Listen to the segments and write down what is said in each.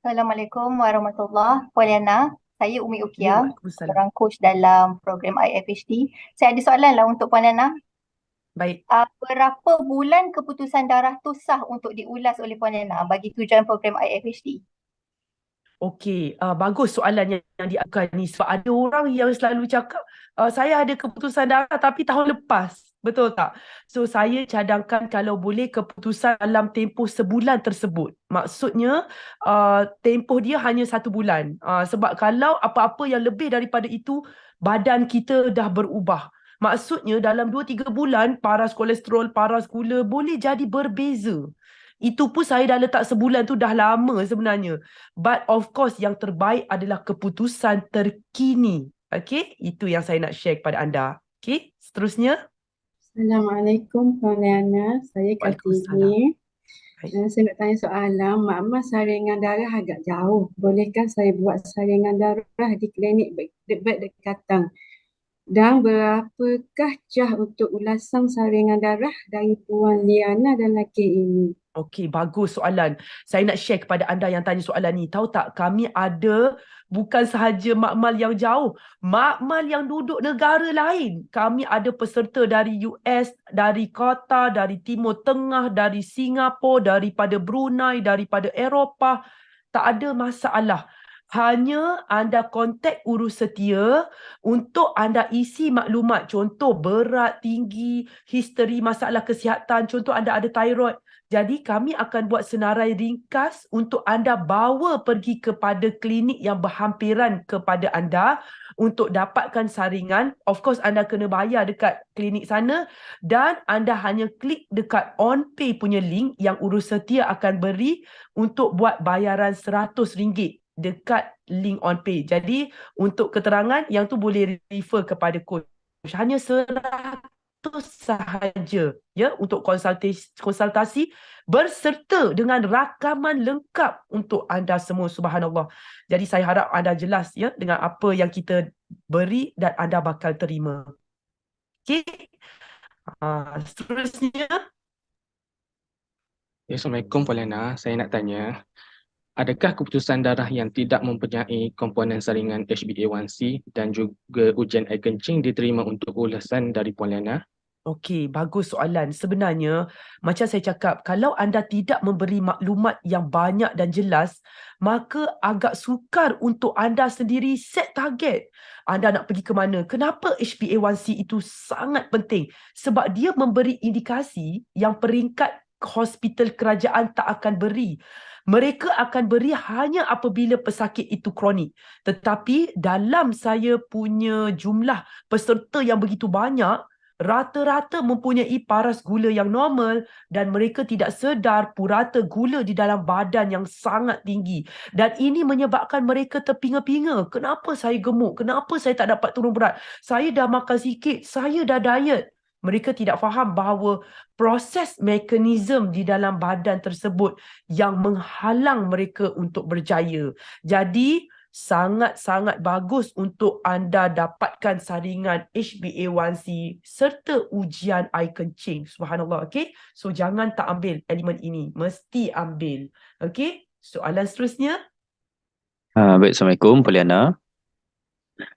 Assalamualaikum warahmatullahi wabarakatuh. Puan Yana, saya Umi Ya, Ukia, Waalaikumsalam. seorang coach dalam program IFHD. Saya ada soalan lah untuk Puan Yana. Baik. Berapa bulan keputusan darah tu sah untuk diulas oleh Puan Yana bagi tujuan program IFHD? Okey, bagus soalan yang diajukan ni sebab ada orang yang selalu cakap saya ada keputusan darah tapi tahun lepas. Betul tak? So saya cadangkan kalau boleh keputusan dalam tempoh sebulan tersebut. Maksudnya tempoh dia hanya 1 bulan. Sebab kalau apa-apa yang lebih daripada itu badan kita dah berubah. Maksudnya dalam 2-3 bulan paras kolesterol, paras gula boleh jadi berbeza. Itu pun saya dah letak sebulan tu dah lama sebenarnya. But of course yang terbaik adalah keputusan terkini. Okay, itu yang saya nak share kepada anda. Okay, seterusnya. Assalamualaikum Puan Liana, saya Waalaikumsalam. Kartini. Baik. Saya nak tanya soalan, makmah saringan darah agak jauh. Bolehkah saya buat saringan darah di klinik berdekatan? Dan berapakah cas untuk ulasan saringan darah dari Puan Liana dan lelaki ini? Okey, bagus soalan. Saya nak share kepada anda yang tanya soalan ni. Tahu tak, kami ada bukan sahaja makmal yang jauh, makmal yang duduk negara lain. Kami ada peserta dari US, dari Qatar, dari Timur Tengah, dari Singapura, daripada Brunei, daripada Eropah. Tak ada masalah. Hanya anda kontak urus setia untuk anda isi maklumat. Contoh berat, tinggi, history masalah kesihatan. Contoh anda ada thyroid. Jadi kami akan buat senarai ringkas untuk anda bawa pergi kepada klinik yang berhampiran kepada anda untuk dapatkan saringan. Of course anda kena bayar dekat klinik sana dan anda hanya klik dekat OnPay punya link yang urus setia akan beri untuk buat bayaran RM100 dekat link OnPay. Jadi untuk keterangan yang tu boleh refer kepada coach. Hanya sahaja ya untuk konsultasi berserta dengan rakaman lengkap untuk anda semua, subhanallah. Jadi saya harap anda jelas ya dengan apa yang kita beri dan anda bakal terima. Okey. Seterusnya. Assalamualaikum Puan Lena, saya nak tanya, adakah keputusan darah yang tidak mempunyai komponen saringan HbA1c dan juga ujian air kencing diterima untuk ulasan dari Puan Lena? Okey, bagus soalan. Sebenarnya, macam saya cakap, kalau anda tidak memberi maklumat yang banyak dan jelas, maka agak sukar untuk anda sendiri set target. Anda nak pergi ke mana? Kenapa HbA1c itu sangat penting? Sebab dia memberi indikasi yang peringkat hospital kerajaan tak akan beri. Mereka akan beri hanya apabila pesakit itu kronik. Tetapi dalam saya punya jumlah peserta yang begitu banyak, rata-rata mempunyai paras gula yang normal dan mereka tidak sedar purata gula di dalam badan yang sangat tinggi. Dan ini menyebabkan mereka terpinga-pinga. Kenapa saya gemuk? Kenapa saya tak dapat turun berat? Saya dah makan sikit, saya dah diet. Mereka tidak faham bahawa proses mekanisme di dalam badan tersebut yang menghalang mereka untuk berjaya. Jadi, sangat-sangat bagus untuk anda dapatkan saringan HbA1c serta ujian air kencing. Subhanallah, okey? So, jangan tak ambil elemen ini. Mesti ambil. Okey? Soalan seterusnya. Baik, Assalamualaikum, Poliana.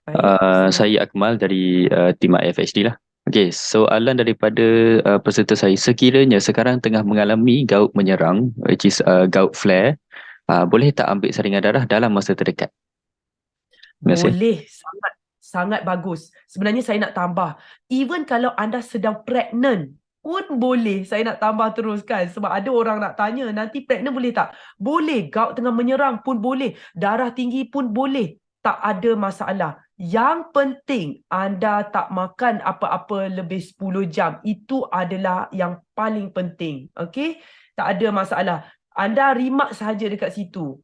Baik, Saya Akmal dari tim IFHD lah. Okey, soalan daripada peserta saya. Sekiranya sekarang tengah mengalami gout menyerang, which is gout flare, boleh tak ambil saringan darah dalam masa terdekat? Terima kasih. boleh, sangat sangat bagus. Sebenarnya saya nak tambah, even kalau anda sedang pregnant pun boleh. Saya nak tambah terus kan, sebab ada orang nak tanya, nanti pregnant boleh tak? Boleh. Gout tengah menyerang pun boleh. Darah tinggi pun boleh. Tak ada masalah. Yang penting anda tak makan apa-apa lebih 10 jam. Itu adalah yang paling penting. Okey? Tak ada masalah. Anda rimak sahaja dekat situ.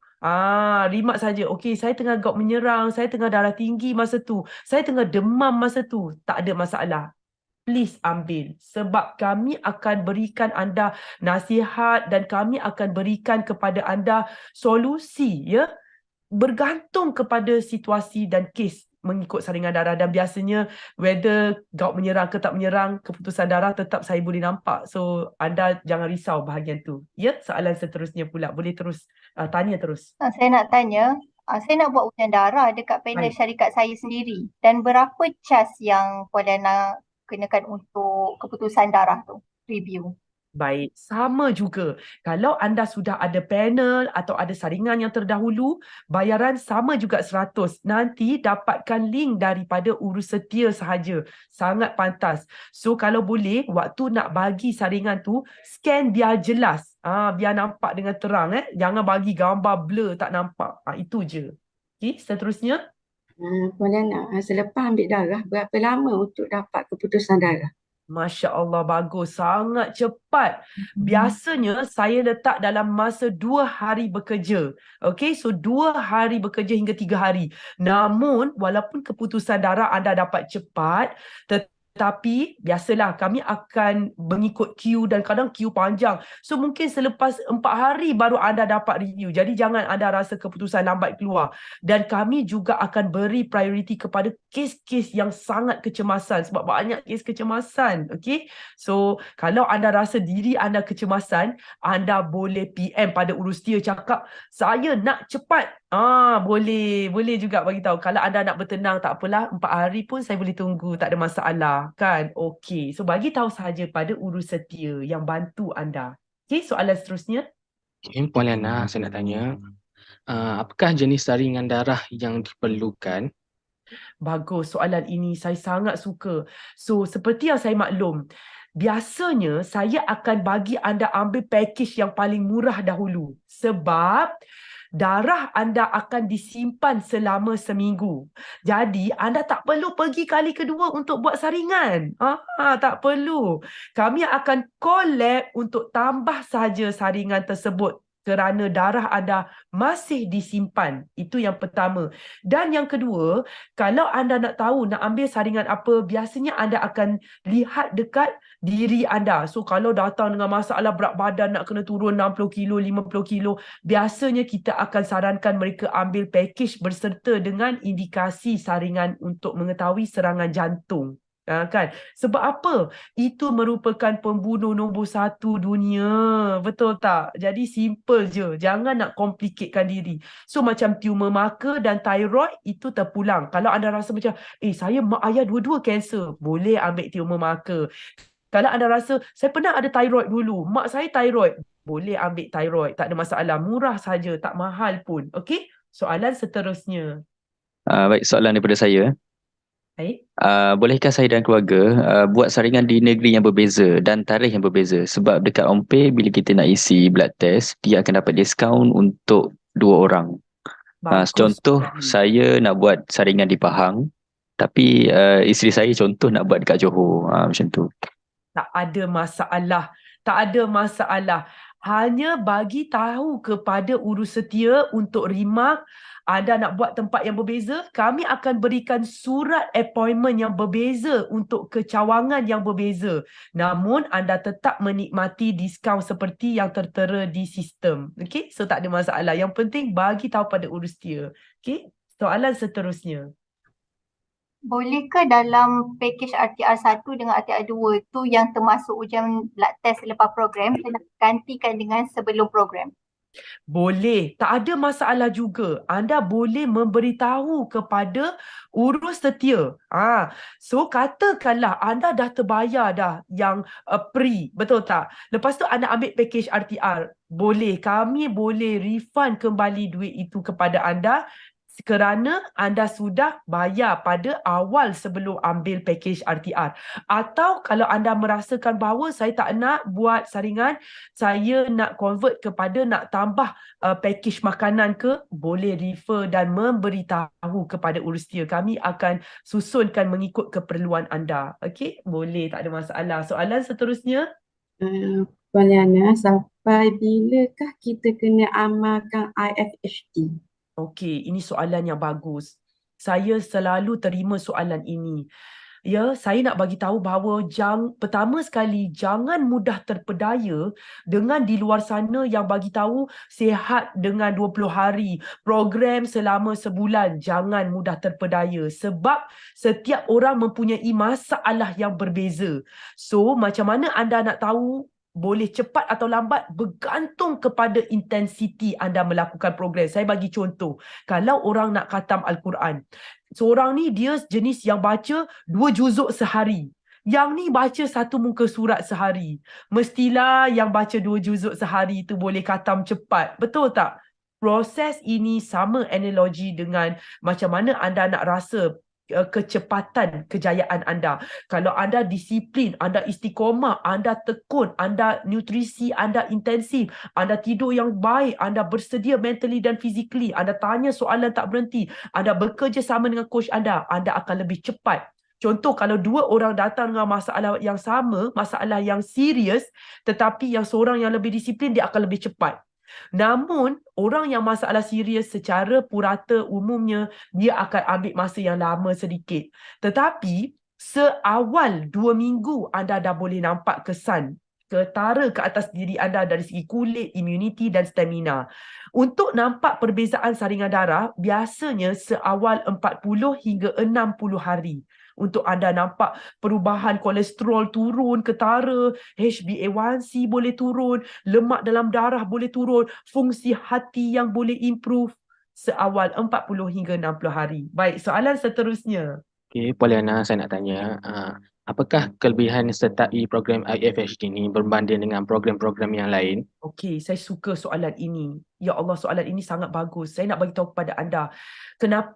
Rimak saja. Okey, saya tengah gout menyerang, saya tengah darah tinggi masa tu, saya tengah demam masa tu. Tak ada masalah. Please ambil. Sebab kami akan berikan anda nasihat dan kami akan berikan kepada anda solusi, ya. Bergantung kepada situasi dan kes mengikut saringan darah, dan biasanya whether gout menyerang ke tak menyerang, keputusan darah tetap saya boleh nampak. So anda jangan risau bahagian tu. Ya, soalan seterusnya pula. Boleh terus tanya terus. Saya nak tanya, saya nak buat ujian darah dekat panel Baik. syarikat saya sendiri. Dan berapa cas yang Puan Liana kenakan untuk keputusan darah tu, review? Baik, sama juga. Kalau anda sudah ada panel atau ada saringan yang terdahulu, bayaran sama juga 100. Nanti dapatkan link daripada urus setia sahaja. Sangat pantas. So kalau boleh, waktu nak bagi saringan tu, scan biar jelas. Biar nampak dengan terang. Jangan bagi gambar blur tak nampak. Itu je. Okay, seterusnya. Puan Liana, selepas ambil darah, berapa lama untuk dapat keputusan darah? Masya Allah, bagus. Sangat cepat. Biasanya saya letak dalam masa 2 hari bekerja. Okay, so 2 hari bekerja hingga 3 hari. Namun, walaupun keputusan darah anda dapat cepat, tetapi biasalah kami akan mengikut queue dan kadang queue panjang. So mungkin selepas 4 hari baru anda dapat review. Jadi jangan anda rasa keputusan lambat keluar. Dan kami juga akan beri prioriti kepada kes-kes yang sangat kecemasan. Sebab banyak kes kecemasan. Okay. So kalau anda rasa diri anda kecemasan, anda boleh PM pada urustia cakap, saya nak cepat. Boleh juga bagi tahu. Kalau anda nak bertenang, tak apalah, 4 hari pun saya boleh tunggu, tak ada masalah kan. Okey, so bagi tahu sahaja pada urus setia yang bantu anda. Okey, soalan seterusnya. Okay, Puan Liana, saya nak tanya, apakah jenis saringan darah yang diperlukan? Bagus, soalan ini saya sangat suka. So seperti yang saya maklum, biasanya saya akan bagi anda ambil package yang paling murah dahulu. Sebab darah anda akan disimpan selama seminggu. Jadi anda tak perlu pergi kali kedua untuk buat saringan. Tak perlu. Kami akan call lab untuk tambah saja saringan tersebut kerana darah anda masih disimpan. Itu yang pertama. Dan yang kedua, kalau anda nak tahu nak ambil saringan apa, biasanya anda akan lihat dekat diri anda. So kalau datang dengan masalah berat badan nak kena turun 60 kilo, 50 kilo, biasanya kita akan sarankan mereka ambil package berserta dengan indikasi saringan untuk mengetahui serangan jantung. Kan? Sebab apa? Itu merupakan pembunuh nombor 1 dunia. Betul tak? Jadi simple je. Jangan nak complicatekan diri. So macam tumor maka dan thyroid itu terpulang. Kalau anda rasa macam, saya mak ayah dua-dua kanser, boleh ambil tumor maka. Kalau anda rasa, saya pernah ada thyroid dulu, mak saya thyroid, boleh ambil thyroid. Tak ada masalah. Murah saja, tak mahal pun. Okey? Soalan seterusnya. Baik, soalan daripada saya. Baik. Bolehkah saya dan keluarga buat saringan di negeri yang berbeza dan tarikh yang berbeza? Sebab dekat Ompe bila kita nak isi blood test, dia akan dapat diskaun untuk 2 orang. Contoh, saya nak buat saringan di Pahang, tapi isteri saya contoh nak buat dekat Johor. Macam tu. Tak ada masalah. Tak ada masalah. Hanya bagi tahu kepada urus setia untuk remark, anda nak buat tempat yang berbeza, kami akan berikan surat appointment yang berbeza untuk kecawangan yang berbeza. Namun anda tetap menikmati diskaun seperti yang tertera di sistem. Okey, so tak ada masalah. Yang penting bagi tahu pada urus setia. Okey, soalan seterusnya. Bolehkah dalam package RTR 1 dengan RTR 2 tu yang termasuk ujian blood test lepas program, saya nak gantikan dengan sebelum program? Boleh, tak ada masalah juga. Anda boleh memberitahu kepada urus setia. So katakanlah anda dah terbayar dah yang pre, betul tak? Lepas tu anda ambil package RTR. Boleh, kami boleh refund kembali duit itu kepada anda kerana anda sudah bayar pada awal sebelum ambil package RTR. Atau kalau anda merasakan bahawa saya tak nak buat saringan, saya nak convert kepada nak tambah package makanan ke, boleh refer dan memberitahu kepada urus setia. Kami akan susunkan mengikut keperluan anda. Okey, boleh, tak ada masalah. Soalan seterusnya. Puan Liana, sampai bilakah kita kena amalkan IFHT? Okey, ini soalan yang bagus. Saya selalu terima soalan ini. Ya, saya nak bagi tahu bahawa pertama sekali jangan mudah terpedaya dengan di luar sana yang bagi tahu sihat dengan 20 hari, program selama sebulan. Jangan mudah terpedaya sebab setiap orang mempunyai masalah yang berbeza. So, macam mana anda nak tahu boleh cepat atau lambat bergantung kepada intensiti anda melakukan program. Saya bagi contoh, kalau orang nak khatam Al-Quran, seorang ni dia jenis yang baca 2 juzuk sehari. Yang ni baca 1 muka surat sehari. Mestilah yang baca 2 juzuk sehari tu boleh khatam cepat. Betul tak? Proses ini sama analogi dengan macam mana anda nak rasa kecepatan kejayaan anda. Kalau anda disiplin, anda istiqomah, anda tekun, anda nutrisi, anda intensif, anda tidur yang baik, anda bersedia mentally dan physically, anda tanya soalan tak berhenti, anda bekerja sama dengan coach anda akan lebih cepat. Contoh, kalau 2 orang datang dengan masalah yang sama, masalah yang serius, tetapi yang seorang yang lebih disiplin, dia akan lebih cepat. Namun, orang yang masalah serius secara purata umumnya, dia akan ambil masa yang lama sedikit. Tetapi, seawal 2 minggu, anda dah boleh nampak kesan ketara ke atas diri anda dari segi kulit, immunity dan stamina. Untuk nampak perbezaan saringan darah, biasanya seawal 40 hingga 60 hari. Untuk anda nampak perubahan kolesterol turun, ketara, HbA1c boleh turun, lemak dalam darah boleh turun, fungsi hati yang boleh improve seawal 40 hingga 60 hari. Baik, soalan seterusnya. Okey, Poliana, saya nak tanya, apakah kelebihan sertai program IFHD ni berbanding dengan program-program yang lain? Okey, saya suka soalan ini. Ya Allah, soalan ini sangat bagus. Saya nak bagi tahu kepada anda.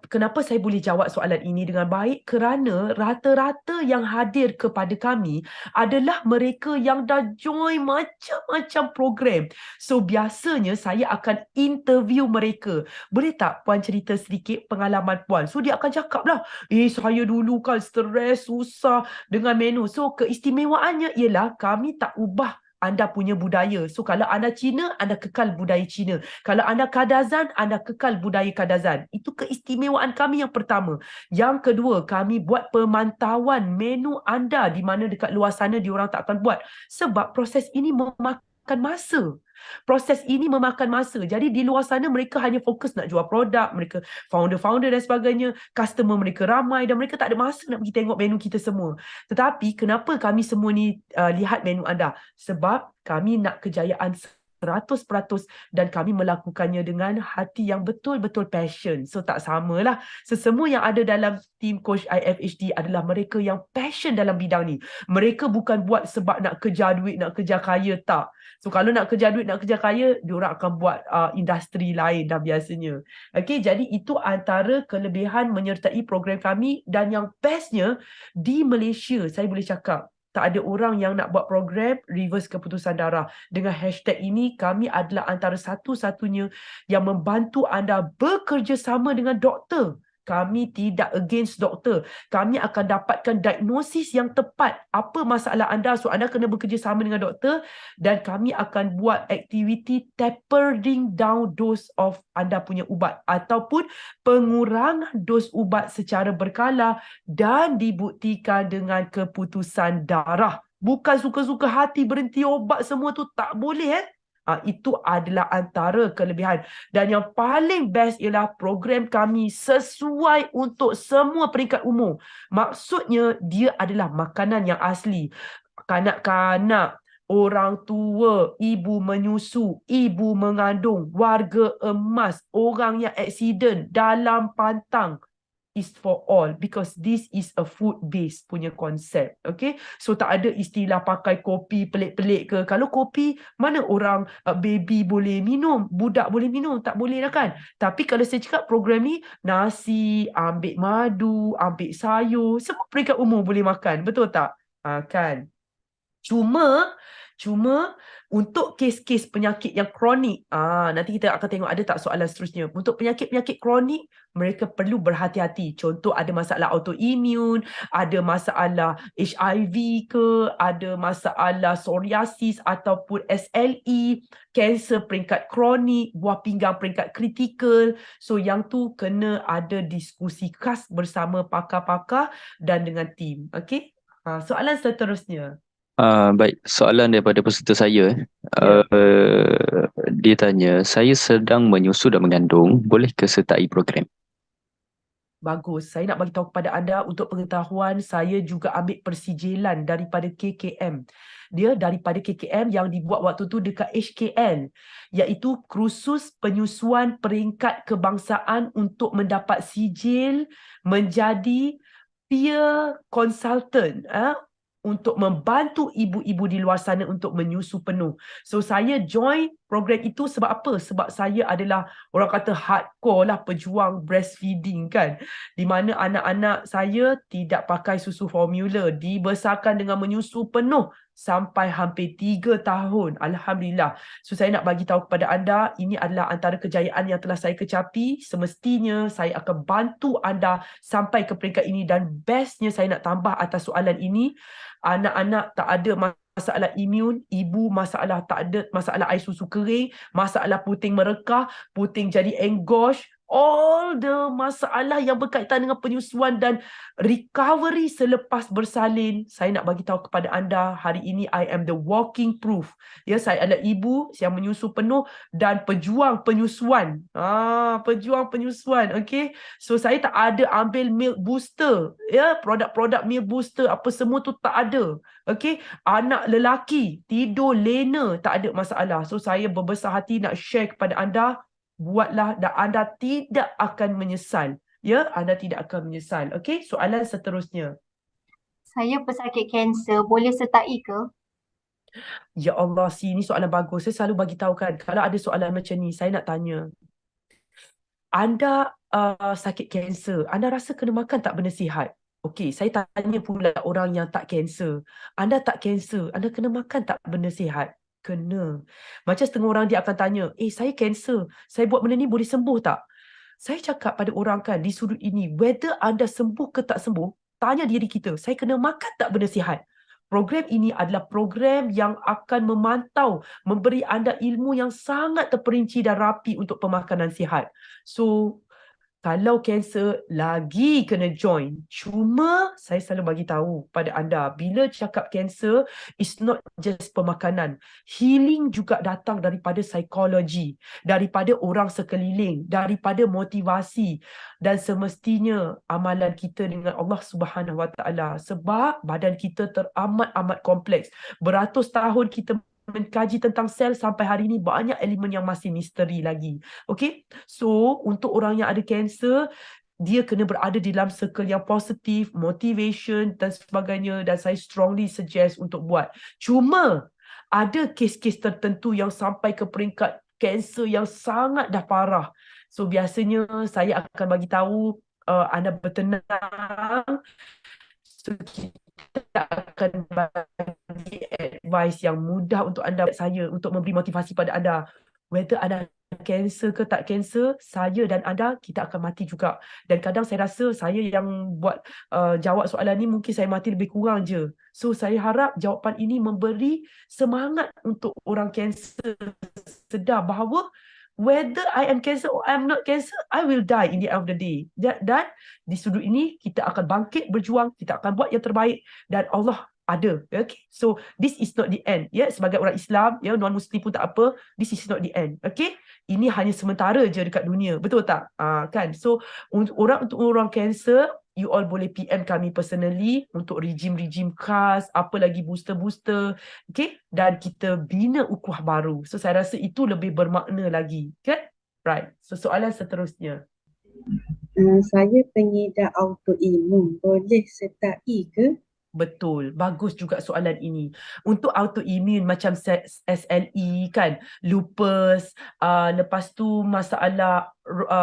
Kenapa saya boleh jawab soalan ini dengan baik? Kerana rata-rata yang hadir kepada kami adalah mereka yang dah join macam-macam program. So, biasanya saya akan interview mereka. Boleh tak Puan cerita sedikit pengalaman Puan? So, dia akan cakap lah, saya dulu kan stres, susah dengan menu. So, keistimewaannya ialah kami tak ubah anda punya budaya. So, kalau anda Cina, anda kekal budaya Cina. Kalau anda Kadazan, anda kekal budaya Kadazan. Itu keistimewaan kami yang pertama. Yang kedua, kami buat pemantauan menu anda di mana dekat luar sana diorang tak akan buat. Sebab proses ini memakan masa. Proses ini memakan masa. Jadi di luar sana mereka hanya fokus nak jual produk, mereka founder-founder dan sebagainya, customer mereka ramai dan mereka tak ada masa nak pergi tengok menu kita semua. Tetapi kenapa kami semua ni lihat menu anda? Sebab kami nak kejayaan 100% dan kami melakukannya dengan hati yang betul-betul passion. So tak samalah. Semua yang ada dalam tim Coach IFHD adalah mereka yang passion dalam bidang ni. Mereka bukan buat sebab nak kejar duit, nak kejar kaya, tak. So kalau nak kejar duit, nak kejar kaya, diorang akan buat industri lain dah biasanya. Okay, jadi itu antara kelebihan menyertai program kami. Dan yang bestnya, di Malaysia saya boleh cakap, tak ada orang yang nak buat program reverse keputusan darah. Dengan hashtag ini, kami adalah antara satu-satunya yang membantu anda bekerjasama dengan doktor. Kami tidak against doktor. Kami akan dapatkan diagnosis yang tepat. Apa masalah anda? So, anda kena bekerjasama dengan doktor. Dan kami akan buat aktiviti tapering down dose of anda punya ubat. Ataupun pengurangan dos ubat secara berkala dan dibuktikan dengan keputusan darah. Bukan suka-suka hati berhenti obat semua tu, tak boleh. Itu adalah antara kelebihan. Dan yang paling best ialah program kami sesuai untuk semua peringkat umur. Maksudnya dia adalah makanan yang asli. Kanak-kanak, orang tua, ibu menyusu, ibu mengandung, warga emas, orang yang aksiden, dalam pantang. Is for all, because this is a food-based punya konsep. Okay, so tak ada istilah pakai kopi pelik-pelik ke. Kalau kopi, mana orang baby boleh minum, budak boleh minum, tak boleh lah kan. Tapi kalau saya cakap program ni, nasi, ambil madu, ambil sayur, semua peringkat umur boleh makan, betul tak? Kan. Cuma untuk kes-kes penyakit yang kronik, nanti kita akan tengok ada tak soalan seterusnya. Untuk penyakit-penyakit kronik, mereka perlu berhati-hati. Contoh ada masalah autoimun, ada masalah HIV ke, ada masalah psoriasis ataupun SLE, kanser peringkat kronik, buah pinggang peringkat kritikal. So yang tu kena ada diskusi khas bersama pakar-pakar dan dengan tim. Okey? Soalan seterusnya. Baik, soalan daripada peserta saya. Ya. Dia tanya, saya sedang menyusu dan mengandung, boleh ke sertai program? Bagus. Saya nak bagi tahu kepada anda untuk pengetahuan, saya juga ambil persijilan daripada KKM. Dia daripada KKM yang dibuat waktu tu dekat HKL, iaitu Kursus Penyusuan Peringkat Kebangsaan untuk mendapat sijil menjadi peer consultant untuk membantu ibu-ibu di luar sana untuk menyusu penuh. So saya join program itu sebab apa? Sebab saya adalah orang kata hardcore lah pejuang breastfeeding kan. Di mana anak-anak saya tidak pakai susu formula, dibesarkan dengan menyusu penuh sampai hampir 3 tahun. Alhamdulillah. So saya nak bagi tahu kepada anda, ini adalah antara kejayaan yang telah saya kecapi. Semestinya saya akan bantu anda sampai ke peringkat ini, dan bestnya saya nak tambah atas soalan ini, anak-anak tak ada masalah imun, ibu masalah tak ada masalah air susu kering, masalah puting merekah, puting jadi engorge, all the masalah yang berkaitan dengan penyusuan dan recovery selepas bersalin. Saya nak bagi tahu kepada anda hari ini, I am the walking proof. Ya, saya adalah ibu yang menyusu penuh dan pejuang penyusuan. Pejuang penyusuan, okey. So saya tak ada ambil milk booster, ya, produk-produk milk booster apa semua tu tak ada. Okey, anak lelaki tidur lena tak ada masalah. So saya berbesar hati nak share kepada anda, buatlah dan anda tidak akan menyesal. Ya, anda tidak akan menyesal. Okey, soalan seterusnya. Saya pesakit kanser, boleh sertai ke? Ya Allah, ini soalan bagus. Saya selalu bagi tahu kan, kalau ada soalan macam ni, saya nak tanya. Anda sakit kanser, anda rasa kena makan tak benda sihat? Okey, saya tanya pula orang yang tak kanser. Anda tak kanser, anda kena makan tak benda sihat? Kena. Macam setengah orang dia akan tanya, saya kanser, saya buat benda ni boleh sembuh tak? Saya cakap pada orang kan di sudut ini, whether anda sembuh ke tak sembuh, tanya diri kita, saya kena makan tak benda sihat? Program ini adalah program yang akan memantau, memberi anda ilmu yang sangat terperinci dan rapi untuk pemakanan sihat. So, kalau kanser lagi kena join. Cuma saya selalu bagi tahu pada anda, bila cakap kanser, it's not just pemakanan. Healing juga datang daripada psikologi, daripada orang sekeliling, daripada motivasi, dan semestinya amalan kita dengan Allah Subhanahu Wa Taala. Sebab badan kita teramat-amat kompleks. Beratus tahun kita mengkaji tentang sel, sampai hari ini banyak elemen yang masih misteri lagi. Okay, so untuk orang yang ada kanser, dia kena berada di dalam circle yang positif, motivation dan sebagainya, dan saya strongly suggest untuk buat. Cuma ada kes-kes tertentu yang sampai ke peringkat kanser yang sangat dah parah. So biasanya saya akan bagi tahu anda bertenang. So kita akan bagi advice yang mudah untuk anda, saya, untuk memberi motivasi pada anda. Whether anda kanser ke tak kanser, saya dan anda, kita akan mati juga. Dan kadang saya rasa saya yang buat jawab soalan ni, mungkin saya mati lebih kurang je. So saya harap jawapan ini memberi semangat untuk orang kanser sedar bahawa whether I am cancer or I am not cancer, I will die in the end of the day. Dan di sudut ini, kita akan bangkit berjuang, kita akan buat yang terbaik, dan Allah ada. Okay? So, this is not the end. Ya, sebagai orang Islam, ya, non-Muslim pun tak apa, this is not the end. Okay? Ini hanya sementara je dekat dunia. Betul tak? Kan? So, untuk orang kanser, you all boleh PM kami personally untuk rejim-rejim khas, apa lagi booster-booster, okay? Dan kita bina ukhuwah baru. So saya rasa itu lebih bermakna lagi, kan? Right. So soalan seterusnya. Saya pengidap autoimun, boleh sertai ke? Betul, bagus juga soalan ini. Untuk autoimun macam SLE kan, lupus, lepas tu masalah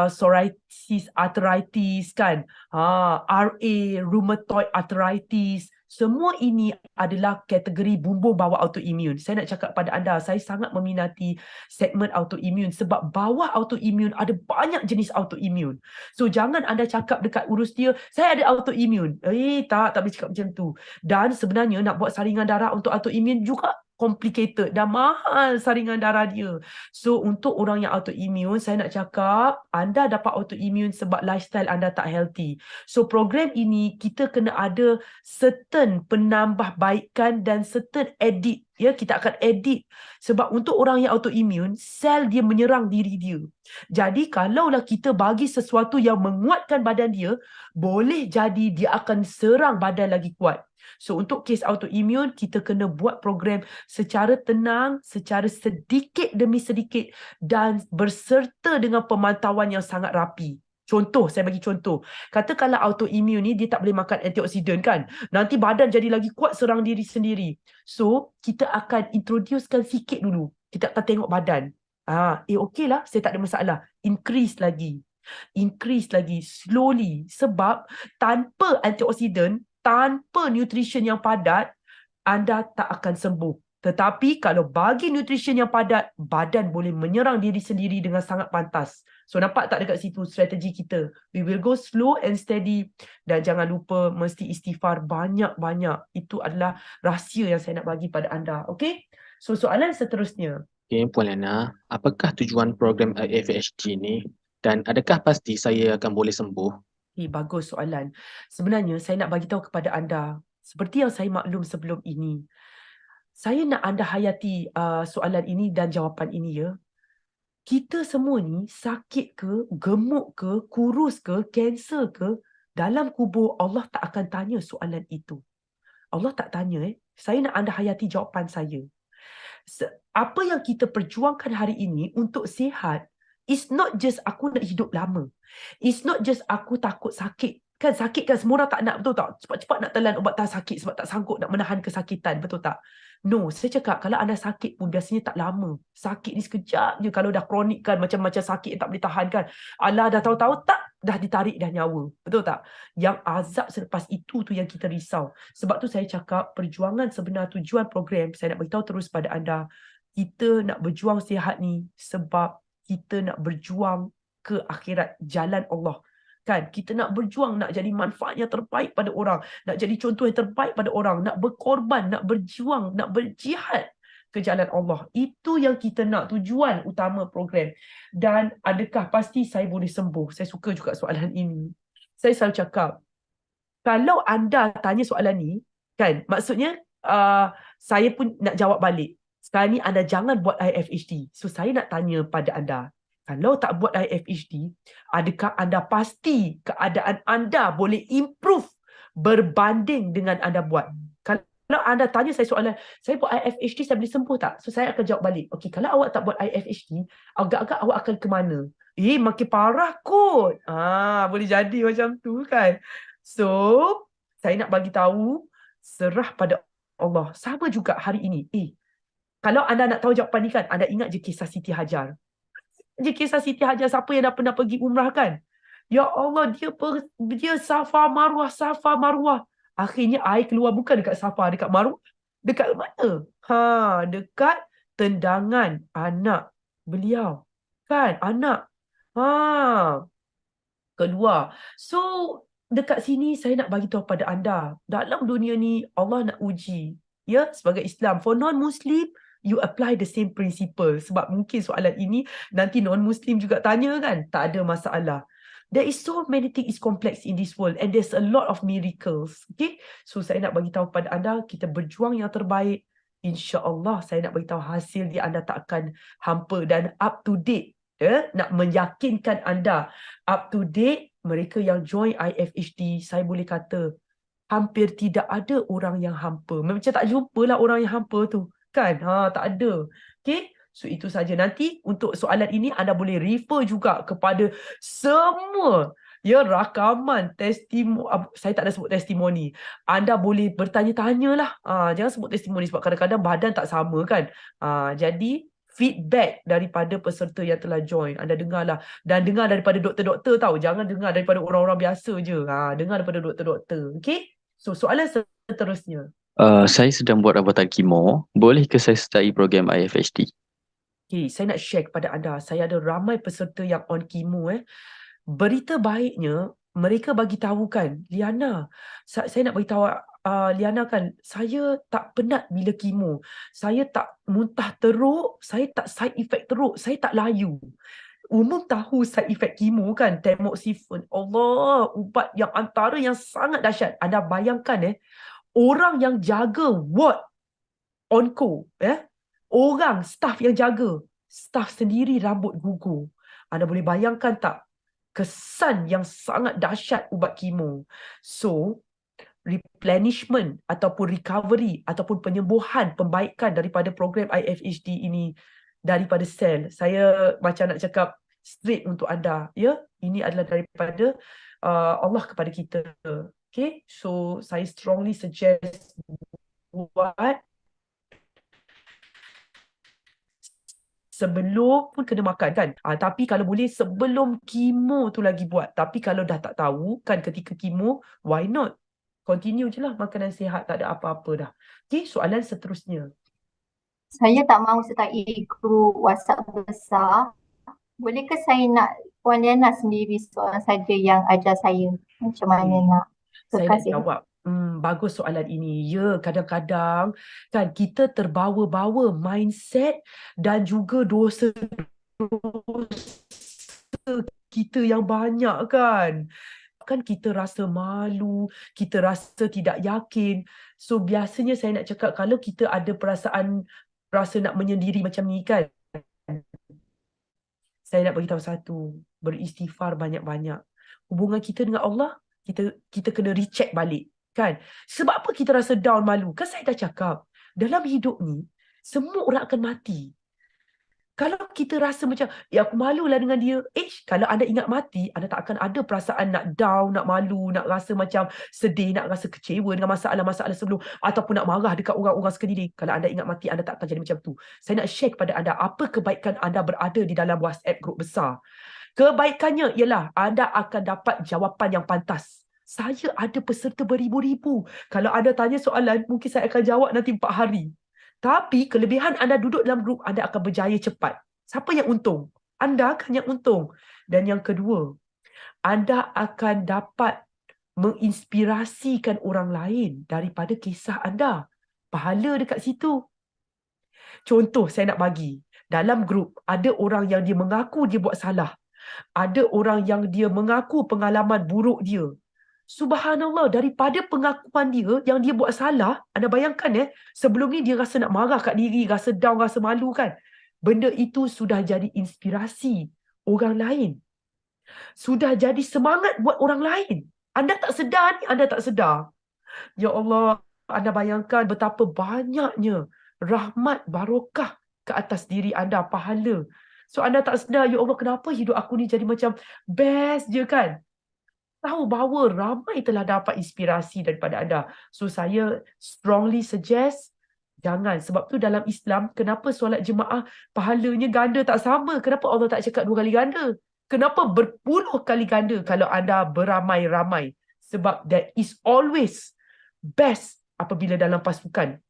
psoriasis, arthritis kan, RA, rheumatoid arthritis, Semua ini adalah kategori bumbung bawah autoimun. Saya nak cakap pada anda, saya sangat meminati segmen autoimun sebab bawah autoimun ada banyak jenis autoimun. So jangan anda cakap dekat urus dia, saya ada autoimun. Tak boleh cakap macam tu. Dan sebenarnya nak buat saringan darah untuk autoimun juga complicated dan mahal saringan darah dia. So untuk orang yang autoimun, saya nak cakap anda dapat autoimun sebab lifestyle anda tak healthy. So program ini kita kena ada certain penambahbaikan dan certain edit. Ya, kita akan edit sebab untuk orang yang autoimun, sel dia menyerang diri dia. Jadi kalaulah kita bagi sesuatu yang menguatkan badan dia, boleh jadi dia akan serang badan lagi kuat. So untuk kes autoimun, kita kena buat program secara tenang, secara sedikit demi sedikit dan berserta dengan pemantauan yang sangat rapi. Contoh, saya bagi contoh. Katakanlah autoimun ni dia tak boleh makan antioksidan kan. Nanti badan jadi lagi kuat serang diri sendiri. So, kita akan introducekan sikit dulu. Kita akan tengok badan. Okey lah, saya tak ada masalah. Increase lagi, slowly. Sebab tanpa antioksidan, tanpa nutrition yang padat, anda tak akan sembuh. Tetapi kalau bagi nutrition yang padat, badan boleh menyerang diri sendiri dengan sangat pantas. So nampak tak dekat situ strategi kita? We will go slow and steady. Dan jangan lupa mesti istighfar banyak-banyak. Itu adalah rahsia yang saya nak bagi pada anda. Okay? So soalan seterusnya. Okay, Puan Lena, apakah tujuan program IFHG ni dan adakah pasti saya akan boleh sembuh? Bagus soalan. Sebenarnya saya nak bagi tahu kepada anda, seperti yang saya maklum sebelum ini, saya nak anda hayati soalan ini dan jawapan ini ya. Kita semua ni sakit ke, gemuk ke, kurus ke, kanser ke, dalam kubur Allah tak akan tanya soalan itu. Allah tak tanya. Saya nak anda hayati jawapan saya. Apa yang kita perjuangkan hari ini untuk sihat, it's not just aku nak hidup lama. It's not just aku takut sakit. Kan sakit kan semua orang tak nak, betul tak? Cepat-cepat nak telan ubat tahan sakit sebab tak sanggup nak menahan kesakitan, betul tak? No, saya cakap kalau anda sakit pun biasanya tak lama. Sakit ni sekejap je kalau dah kronik kan, macam-macam sakit yang tak boleh tahan kan. Allah dah tahu-tahu tak, dah ditarik dah nyawa. Betul tak? Yang azab selepas itu tu yang kita risau. Sebab tu saya cakap perjuangan sebenar tujuan program, saya nak beritahu terus pada anda, kita nak berjuang sihat ni sebab kita nak berjuang ke akhirat jalan Allah. Kan? Kita nak berjuang, nak jadi manfaat yang terbaik pada orang, nak jadi contoh yang terbaik pada orang, nak berkorban, nak berjuang, nak berjihad ke jalan Allah. Itu yang kita nak, tujuan utama program. Dan adakah pasti saya boleh sembuh? Saya suka juga soalan ini. Saya selalu cakap, kalau anda tanya soalan ni, kan, maksudnya saya pun nak jawab balik. Sekarang ni anda jangan buat IFHD. So saya nak tanya pada anda, kalau tak buat IFHD, adakah anda pasti keadaan anda boleh improve berbanding dengan anda buat? Kalau anda tanya saya soalan, saya buat IFHD saya boleh sembuh tak? So saya akan jawab balik. Okey, kalau awak tak buat IFHD, agak-agak awak akan ke mana? Makin parah kot. Boleh jadi macam tu kan. So, saya nak bagi tahu, serah pada Allah. Sama juga hari ini. Kalau anda nak tahu jawapan ni kan, anda ingat je kisah Siti Hajar. Kisah Siti Hajar, siapa yang dah pernah pergi umrah kan? Ya Allah, dia Safa Marwah. Akhirnya air keluar bukan dekat Safa, dekat Marwah. Dekat mana? Dekat tendangan anak beliau. Kan? Anak. Keluar. So, dekat sini saya nak bagi tahu pada anda, dalam dunia ni Allah nak uji. Ya, sebagai Islam. For non-Muslim, you apply the same principle. Sebab mungkin soalan ini nanti non-Muslim juga tanya kan? Tak ada masalah. There is so many things is complex in this world and there's a lot of miracles. Okay? So saya nak bagi tahu pada anda, kita berjuang yang terbaik. InsyaAllah saya nak bagi tahu hasil dia anda tak akan hampa dan up to date. Nak meyakinkan anda up to date, mereka yang join IFHD, saya boleh kata hampir tidak ada orang yang hampa. Macam tak jumpalah orang yang hampa tu. Kan? Tak ada. Okay? So itu saja. Nanti untuk soalan ini anda boleh refer juga kepada semua rakaman testimoni. Saya tak ada sebut testimoni. Anda boleh bertanya-tanya lah. Jangan sebut testimoni sebab kadang-kadang badan tak sama kan. Jadi feedback daripada peserta yang telah join, anda dengarlah. Dan dengar daripada doktor-doktor tahu. Jangan dengar daripada orang-orang biasa je. Dengar daripada doktor-doktor. Okay? So soalan seterusnya. Saya sedang buat rawatan kemo. Boleh ke saya sertai program IFHD? Okay, saya nak share kepada anda. Saya ada ramai peserta yang on kemo. Berita baiknya, mereka bagi tahu kan, Liana, saya nak beritahu Liana kan, saya tak penat bila kemo. Saya tak muntah teruk, saya tak side effect teruk, saya tak layu. Umum tahu side effect kemo kan, tamoxifen. Allah, ubat yang antara yang sangat dahsyat. Anda bayangkan orang yang jaga ward onco, orang, staff yang jaga, staff sendiri rambut gugur. Anda boleh bayangkan tak kesan yang sangat dahsyat ubat kemo. So, replenishment ataupun recovery ataupun penyembuhan, pembaikan daripada program IFHD ini daripada sel. Saya macam nak cakap straight untuk anda, ya. Ini adalah daripada Allah kepada kita. Okay, so saya strongly suggest buat sebelum pun kena makan kan. Tapi kalau boleh sebelum kemo tu lagi buat. Tapi kalau dah tak tahu kan ketika kemo, why not? Continue je lah makanan sihat, tak ada apa-apa dah. Okay, soalan seterusnya. Saya tak mahu sertai grup WhatsApp besar. Bolehkah saya nak Puan Liana sendiri seorang saja yang ajar saya macam mana nak Saya nak kekasih? jawab. Bagus soalan ini. Ya, kadang-kadang kan kita terbawa-bawa mindset dan juga dosa kita yang banyak kan. Kan kita rasa malu, kita rasa tidak yakin. So biasanya saya nak cakap kalau kita ada perasaan rasa nak menyendiri macam ni kan, saya nak beritahu satu, beristighfar banyak-banyak. Hubungan kita dengan Allah, kita kena recheck balik kan. Sebab apa kita rasa down, malu? Kan saya dah cakap, dalam hidup ni semua orang akan mati. Kalau kita rasa macam, aku malulah dengan dia. Kalau anda ingat mati, anda tak akan ada perasaan nak down, nak malu, nak rasa macam sedih, nak rasa kecewa dengan masalah-masalah sebelum, ataupun nak marah dekat orang-orang sekeliling. Kalau anda ingat mati, anda tak akan jadi macam tu. Saya nak share kepada anda apa kebaikan anda berada di dalam WhatsApp group besar. Kebaikannya ialah anda akan dapat jawapan yang pantas. Saya ada peserta beribu-ribu. Kalau anda tanya soalan, mungkin saya akan jawab nanti 4 hari. Tapi kelebihan anda duduk dalam grup, anda akan berjaya cepat. Siapa yang untung? Anda akan yang untung. Dan yang kedua, anda akan dapat menginspirasikan orang lain daripada kisah anda. Pahala dekat situ. Contoh saya nak bagi. Dalam grup, ada orang yang dia mengaku dia buat salah. Ada orang yang dia mengaku pengalaman buruk dia. Subhanallah, daripada pengakuan dia yang dia buat salah, anda bayangkan sebelum ni dia rasa nak marah kat diri, rasa down, rasa malu kan. Benda itu sudah jadi inspirasi orang lain. Sudah jadi semangat buat orang lain. Anda tak sedar ni, anda tak sedar. Ya Allah, anda bayangkan betapa banyaknya rahmat barokah ke atas diri anda, pahala. So anda tak sedar, ya Allah, kenapa hidup aku ni jadi macam best je kan. Tahu bahawa ramai telah dapat inspirasi daripada anda. So saya strongly suggest jangan. Sebab tu dalam Islam, kenapa solat jemaah pahalanya ganda tak sama? Kenapa Allah tak cakap 2 kali ganda? Kenapa berpuluh kali ganda kalau anda beramai-ramai? Sebab that is always best apabila dalam pasukan.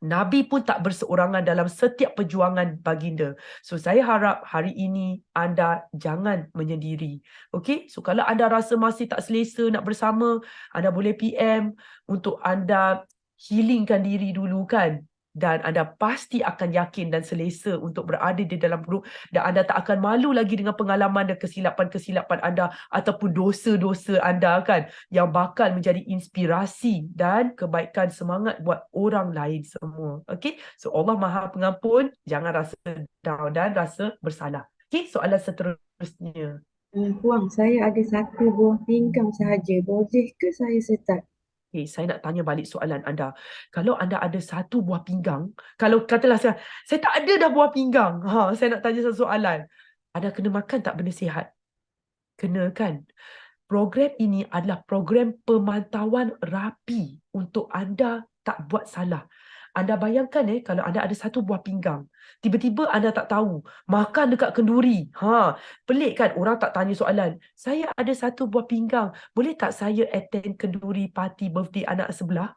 Nabi pun tak berseorangan dalam setiap perjuangan baginda. So saya harap hari ini anda jangan menyendiri. Okay? So kalau anda rasa masih tak selesa nak bersama, anda boleh PM untuk anda healingkan diri dulu kan. Dan anda pasti akan yakin dan selesa untuk berada di dalam grup. Dan anda tak akan malu lagi dengan pengalaman dan kesilapan-kesilapan anda ataupun dosa-dosa anda kan. Yang bakal menjadi inspirasi dan kebaikan semangat buat orang lain semua. Okay? So Allah Maha Pengampun, jangan rasa down dan rasa bersalah. Okay? Soalan seterusnya. Puan, saya ada 1 buah pinggang sahaja. Boleh ke saya start? Okay, saya nak tanya balik soalan anda. Kalau anda ada 1 buah pinggang, kalau katalah saya tak ada dah buah pinggang. Saya nak tanya satu soalan. Anda kena makan tak benda sihat? Kena kan? Program ini adalah program pemantauan rapi untuk anda tak buat salah. Anda bayangkan kalau anda ada 1 buah pinggang, tiba-tiba anda tak tahu, makan dekat kenduri. Pelik kan, orang tak tanya soalan. Saya ada 1 buah pinggang, boleh tak saya attend kenduri party birthday anak sebelah?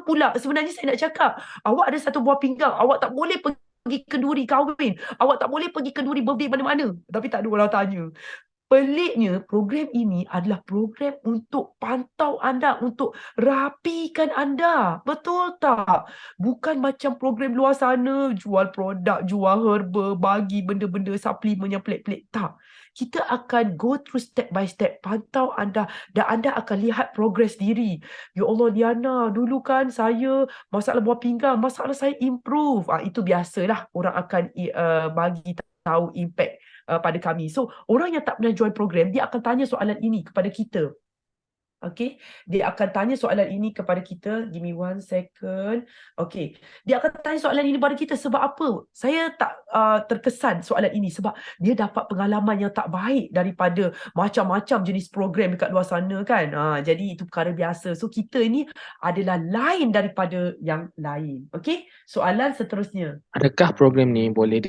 pula sebenarnya saya nak cakap, awak ada satu buah pinggang, awak tak boleh pergi kenduri kahwin, awak tak boleh pergi kenduri birthday mana-mana. Tapi tak ada orang tanya. Peliknya, program ini adalah program untuk pantau anda, untuk rapikan anda. Betul tak? Bukan macam program luar sana, jual produk, jual herba, bagi benda-benda suplemen yang pelik-pelik. Tak. Kita akan go through step by step, pantau anda dan anda akan lihat progres diri. Ya Allah, Diana, dulu kan saya masalah buah pinggang, masalah saya improve. Itu biasalah, orang akan bagi tahu impact pada kami. So, orang yang tak pernah join program, dia akan tanya soalan ini kepada kita. Okay, dia akan tanya soalan ini kepada kita. Give me 1 second. Okay, dia akan tanya soalan ini kepada kita. Sebab apa? Saya tak terkesan soalan ini. Sebab dia dapat pengalaman yang tak baik daripada macam-macam jenis program dekat luar sana kan. Jadi itu perkara biasa. So kita ini adalah lain daripada yang lain. Okay, soalan seterusnya. Adakah program ni boleh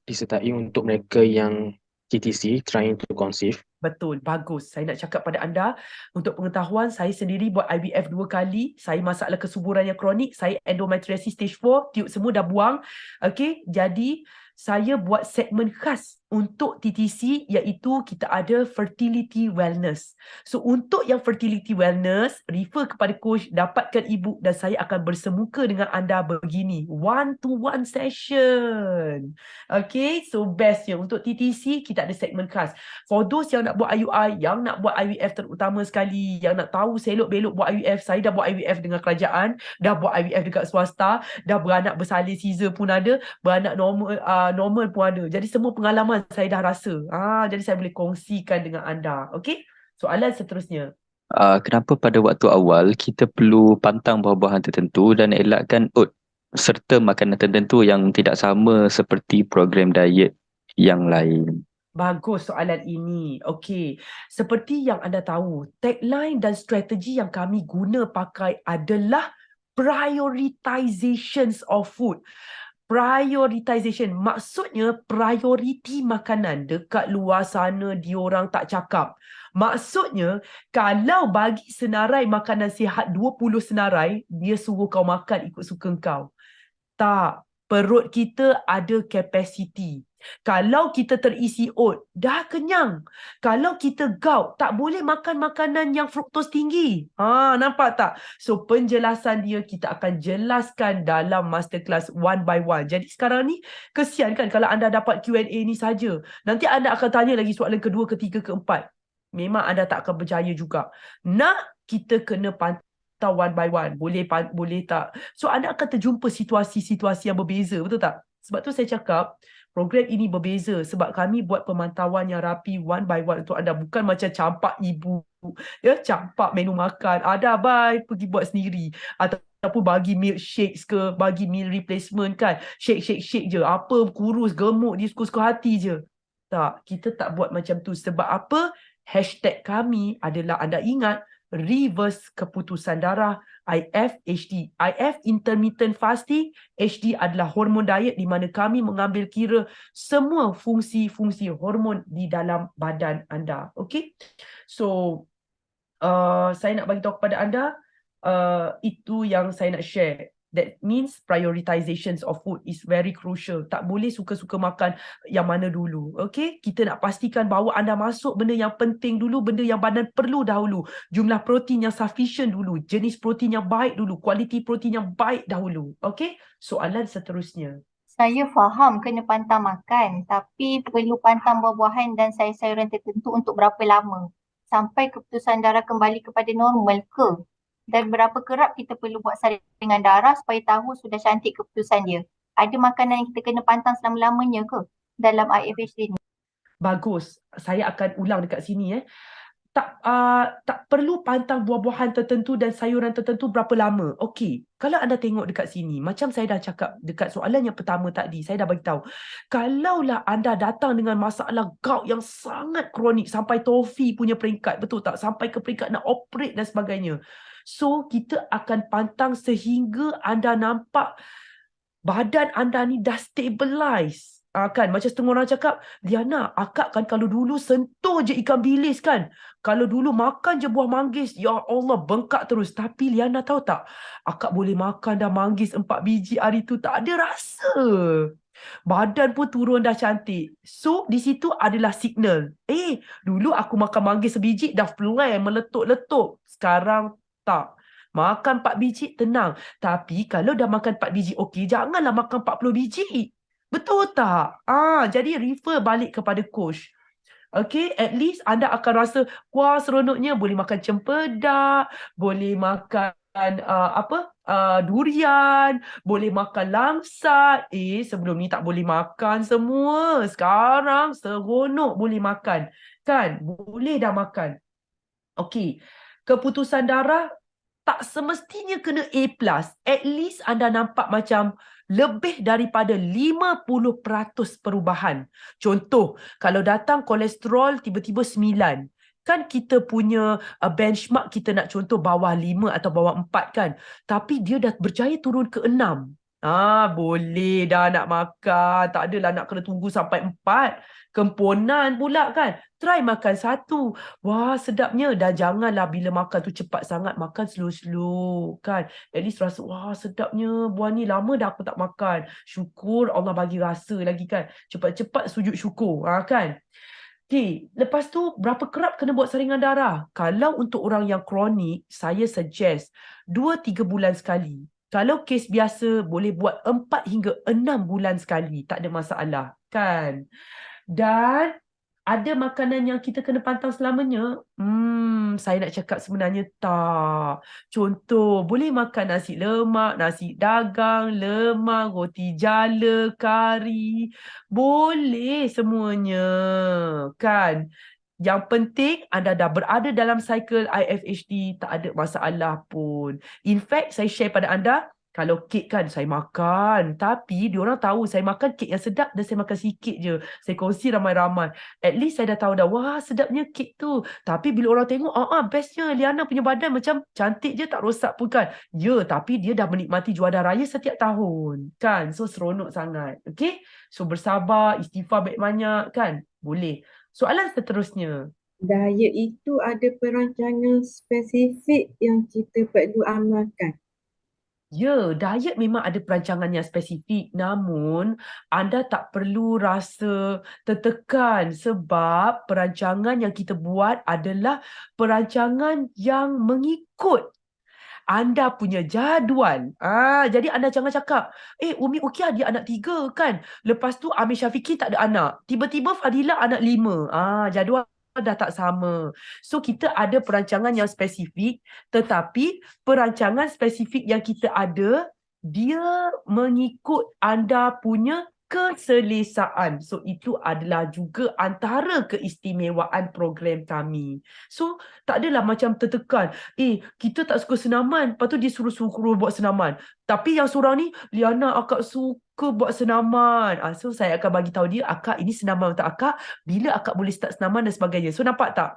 disertai untuk mereka yang TTC, trying to conceive? Betul, bagus. Saya nak cakap pada anda, untuk pengetahuan, saya sendiri buat IVF 2 kali. Saya masalah kesuburan yang kronik, saya endometriosis stage 4, tiub semua dah buang. Okay, jadi saya buat segmen khas untuk TTC, iaitu kita ada fertility wellness. So untuk yang fertility wellness, refer kepada coach, dapatkan ebook dan saya akan bersemuka dengan anda begini, 1-to-1 session. Okay, so bestnya untuk TTC kita ada segmen khas. For those yang nak buat IUI, yang nak buat IVF terutama sekali, yang nak tahu selok-belok buat IVF, saya dah buat IVF dengan kerajaan, dah buat IVF dekat swasta, dah beranak bersalin Caesar pun ada, beranak normal pun ada. Jadi semua pengalaman saya dah rasa. Jadi saya boleh kongsikan dengan anda. Okey? Soalan seterusnya. Kenapa pada waktu awal kita perlu pantang buah-buahan tertentu dan elakkan oat serta makanan tertentu yang tidak sama seperti program diet yang lain? Bagus soalan ini. Okey, seperti yang anda tahu, tagline dan strategi yang kami guna pakai adalah prioritizations of food. Prioritization, maksudnya prioriti makanan. Dekat luar sana diorang tak cakap. Maksudnya, kalau bagi senarai makanan sihat 20 senarai, dia suruh kau makan ikut suka kau. Tak, perut kita ada kapasiti. Kalau kita terisi oat, dah kenyang. Kalau kita gout, tak boleh makan makanan yang fruktos tinggi. Nampak tak? So, penjelasan dia kita akan jelaskan dalam masterclass 1 by 1. Jadi sekarang ni, kesian kan kalau anda dapat Q&A ni saja. Nanti anda akan tanya lagi soalan kedua, ketiga, keempat. Memang anda tak akan berjaya juga. Nak kita kena pantau 1 by 1. Boleh tak? So, anda akan terjumpa situasi-situasi yang berbeza. Betul tak? Sebab tu saya cakap, program ini berbeza sebab kami buat pemantauan yang rapi 1 by 1 untuk anda. Bukan macam campak ibu, campak menu makan. Ada bye, pergi buat sendiri. Ataupun bagi milkshakes ke, bagi meal replacement kan. Shake je. Apa kurus, gemuk, dia suka-suka hati je. Tak, kita tak buat macam tu. Sebab apa? Hashtag kami adalah, anda ingat, reverse keputusan darah, IF HD. IF intermittent fasting, HD adalah hormon diet di mana kami mengambil kira semua fungsi-fungsi hormon di dalam badan anda. Okay? So, saya nak bagi tahu kepada anda, itu yang saya nak share. That means prioritizations of food is very crucial. Tak boleh suka-suka makan yang mana dulu. Okay? Kita nak pastikan bahawa anda masuk benda yang penting dulu, benda yang badan perlu dahulu. Jumlah protein yang sufficient dulu. Jenis protein yang baik dulu. Kualiti protein yang baik dahulu. Okay? Soalan seterusnya. Saya faham kena pantang makan, tapi perlu pantang buah-buahan dan sayur-sayuran tertentu untuk berapa lama? Sampai keputusan darah kembali kepada normal ke? Dan berapa kerap kita perlu buat saringan darah supaya tahu sudah cantik keputusan dia? Ada makanan yang kita kena pantang selama-lamanya ke dalam IFHD ni? Bagus. Saya akan ulang dekat sini. Tak perlu pantang buah-buahan tertentu dan sayuran tertentu berapa lama. Okey, kalau anda tengok dekat sini, macam saya dah cakap dekat soalan yang pertama tadi, saya dah bagi tahu. Kalaulah anda datang dengan masalah gout yang sangat kronik sampai tofi punya peringkat, betul tak? Sampai ke peringkat nak operate dan sebagainya. So, kita akan pantang sehingga anda nampak badan anda ni dah stabilize. Kan, macam setengah orang cakap, Diana, akak kan kalau dulu sentuh je ikan bilis kan, Kalau dulu makan je buah manggis, ya Allah bengkak terus. Tapi Liana tahu tak, akak boleh makan dah manggis 4 biji hari tu, tak ada rasa. Badan pun turun dah cantik. So, di situ adalah signal. Dulu aku makan manggis sebiji dah fly, meletup-letup. Sekarang tak. Makan 4 biji, tenang. Tapi kalau dah makan 4 biji, okey, janganlah makan 40 biji. Betul tak? Jadi refer balik kepada coach. Okay, at least anda akan rasa, wah seronoknya boleh makan cempedak, boleh makan durian, boleh makan langsat. Sebelum ni tak boleh makan semua. Sekarang seronok boleh makan. Kan? Boleh dah makan. Okay, keputusan darah tak semestinya kena A+. At least anda nampak macam lebih daripada 50% perubahan. Contoh, kalau datang kolesterol tiba-tiba 9, kan kita punya benchmark kita nak contoh bawah 5 atau bawah 4 kan. Tapi dia dah berjaya turun ke 6. Boleh dah nak makan. Tak adalah nak kena tunggu sampai 4. Kemponan pula kan. Try makan 1. Wah, sedapnya. Dan janganlah bila makan tu cepat sangat. Makan slow-slow kan. At least rasa, wah sedapnya. Buah ni lama dah aku tak makan. Syukur Allah bagi rasa lagi kan. Cepat-cepat sujud syukur kan. Okay, lepas tu berapa kerap kena buat saringan darah? Kalau untuk orang yang kronik, saya suggest 2-3 bulan sekali. Kalau kes biasa, boleh buat 4 hingga 6 bulan sekali. Tak ada masalah, kan? Dan ada makanan yang kita kena pantang selamanya? Saya nak cakap sebenarnya tak. Contoh, boleh makan nasi lemak, nasi dagang, lemang, roti jala, kari. Boleh semuanya, kan? Yang penting anda dah berada dalam cycle IFHD, tak ada masalah pun. In fact, saya share pada anda, kalau kek kan saya makan, tapi diorang tahu saya makan kek yang sedap dan saya makan sikit je. Saya kongsi ramai-ramai. At least saya dah tahu dah, wah sedapnya kek tu. Tapi bila orang tengok, bestnya Liana punya badan macam cantik je, tak rosak pun kan. Ya, tapi dia dah menikmati juara raya setiap tahun. Kan? So seronok sangat. Okay? So bersabar, istighfar banyak-banyak kan? Boleh. Soalan seterusnya. Diet itu ada perancangan spesifik yang kita perlu amalkan. Ya, diet memang ada perancangan yang spesifik, namun anda tak perlu rasa tertekan sebab perancangan yang kita buat adalah perancangan yang mengikut anda punya jadual. Jadi anda jangan cakap, Umi Ukiah dia anak 3 kan. Lepas tu Amir Syafiqi tak ada anak. Tiba-tiba Fadilah anak 5. Jadual dah tak sama. So kita ada perancangan yang spesifik, tetapi perancangan spesifik yang kita ada, dia mengikut anda punya keselesaan. So itu adalah juga antara keistimewaan program kami. So tak adalah macam tertekan, kita tak suka senaman, lepas tu dia suruh buat senaman. Tapi yang seorang ni, Liana akak suka buat senaman. So saya akan bagi tahu dia, akak ini senaman untuk akak, bila akak boleh start senaman dan sebagainya. So nampak tak?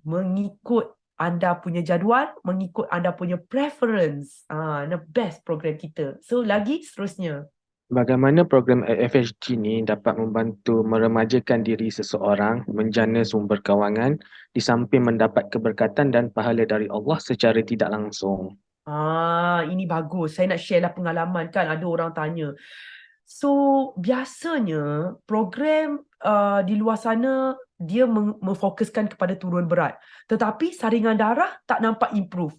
Mengikut anda punya jadual, mengikut anda punya preference. The best program kita. So lagi seterusnya. Bagaimana program IFHG ni dapat membantu meremajakan diri seseorang, menjana sumber kewangan, di samping mendapat keberkatan dan pahala dari Allah secara tidak langsung? Ini bagus. Saya nak share lah pengalaman kan. Ada orang tanya. So, biasanya program di luar sana dia memfokuskan kepada turun berat. Tetapi saringan darah tak nampak improve.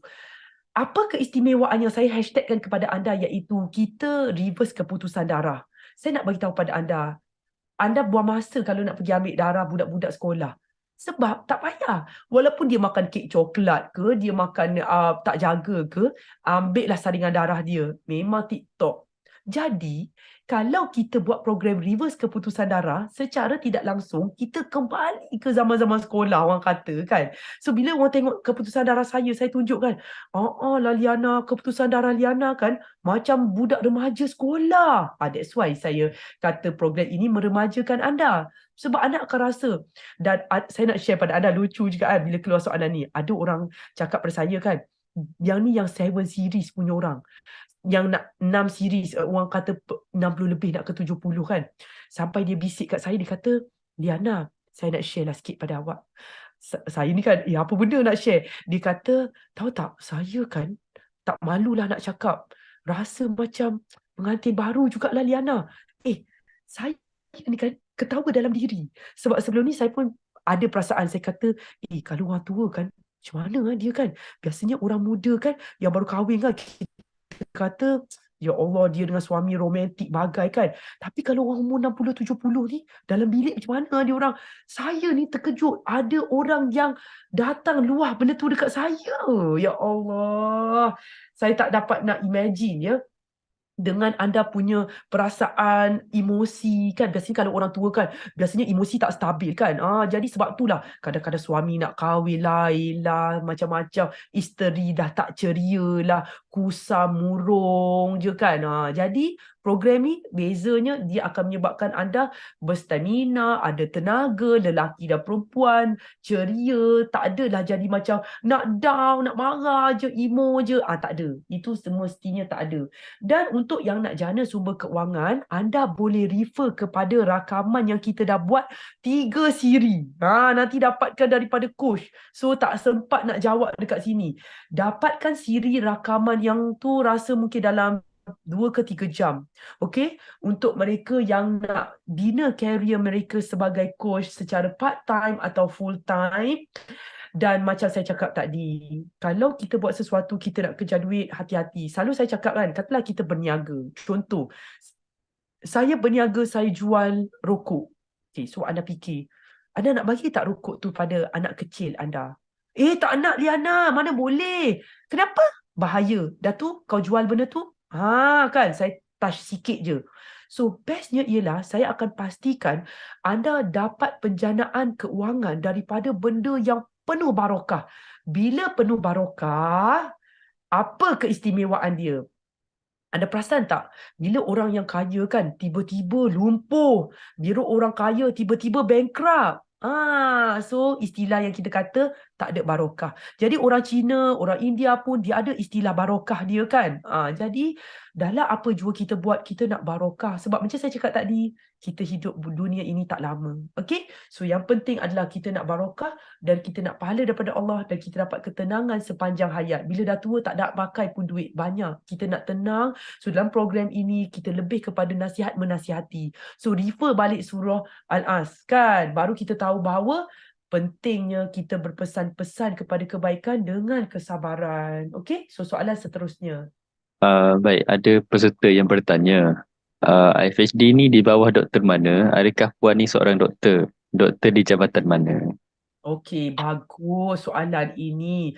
Apa keistimewaan yang saya hashtagkan kepada anda iaitu kita reverse keputusan darah. Saya nak bagi tahu pada anda buang masa kalau nak pergi ambil darah budak-budak sekolah. Sebab tak payah. Walaupun dia makan kek coklat ke, dia makan tak jaga ke, ambillah saringan darah dia. Memang TikTok. Jadi, kalau kita buat program reverse keputusan darah, secara tidak langsung, kita kembali ke zaman-zaman sekolah, orang kata kan. So, bila orang tengok keputusan darah saya tunjukkan, lah Liana, keputusan darah Liana kan, macam budak remaja sekolah. That's why saya kata program ini meremajakan anda. Sebab anda akan rasa, dan saya nak share pada anda, lucu juga kan, bila keluar soalan ni. Ada orang cakap pada saya kan, yang ni yang 7 series punya orang. Yang nak 6 series, orang kata 60 lebih nak ke 70 kan. Sampai dia bisik kat saya, dia kata, Liana, saya nak share lah sikit pada awak. Saya ni kan, apa benda nak share? Dia kata, tahu tak, saya kan tak malulah nak cakap. Rasa macam pengantin baru jugalah Liana. Saya ni kan ketawa dalam diri. Sebab sebelum ni saya pun ada perasaan, saya kata, kalau orang tua kan, macam mana dia kan? Biasanya orang muda kan, yang baru kahwin kan, kita kata, ya Allah, dia dengan suami romantik bagai kan. Tapi kalau orang umur 60-70 ni, dalam bilik macam mana dia orang? Saya ni terkejut, ada orang yang datang luah benda tu dekat saya. Ya Allah, saya tak dapat nak imagine ya, dengan anda punya perasaan, emosi kan. Biasanya kalau orang tua kan, biasanya emosi tak stabil kan. Jadi sebab itulah kadang-kadang suami nak kahwin lain lah, macam-macam. Isteri dah tak ceria lah, kusam murung je kan. Jadi program ni bezanya dia akan menyebabkan anda berstamina, ada tenaga, lelaki dan perempuan, ceria, tak adalah jadi macam nak down, nak marah je, emo je. Tak ada. Itu semestinya tak ada. Dan untuk yang nak jana sumber keuangan, anda boleh refer kepada rakaman yang kita dah buat 3 siri. Nanti dapatkan daripada coach. So tak sempat nak jawab dekat sini. Dapatkan siri rakaman yang tu rasa mungkin dalam 2 ke 3 jam. Okey, untuk mereka yang nak bina career mereka sebagai coach secara part-time atau full-time. Dan macam saya cakap tadi, kalau kita buat sesuatu, kita nak kejar duit, hati-hati. Selalu saya cakap kan, katalah kita berniaga. Contoh, saya berniaga, saya jual rokok. So anda fikir, anda nak bagi tak rokok tu pada anak kecil anda? Tak nak Liana, mana boleh. Kenapa? Bahaya. Dah tu kau jual benda tu? Kan, saya touch sikit je. So bestnya ialah saya akan pastikan anda dapat penjanaan keuangan daripada benda yang penuh barakah. Bila penuh barakah, apa keistimewaan dia? Anda perasan tak? Bila orang yang kaya kan tiba-tiba lumpuh. Bila orang kaya tiba-tiba bankrupt. So istilah yang kita kata tak ada barakah. Jadi orang Cina, orang India pun dia ada istilah barakah dia kan. Jadi dalam apa jua kita buat, kita nak barakah. Sebab macam saya cakap tadi, kita hidup dunia ini tak lama. Okay? So yang penting adalah kita nak barakah dan kita nak pahala daripada Allah dan kita dapat ketenangan sepanjang hayat. Bila dah tua tak ada pakai pun duit banyak. Kita nak tenang. So dalam program ini kita lebih kepada nasihat menasihati. So refer balik surah Al-As kan. Baru kita tahu bahawa pentingnya kita berpesan-pesan kepada kebaikan dengan kesabaran. Okay? So soalan seterusnya. Baik, ada peserta yang bertanya, FHD ni di bawah doktor mana? Adakah puan ni seorang doktor? Doktor di jabatan mana? Okey, bagus soalan ini.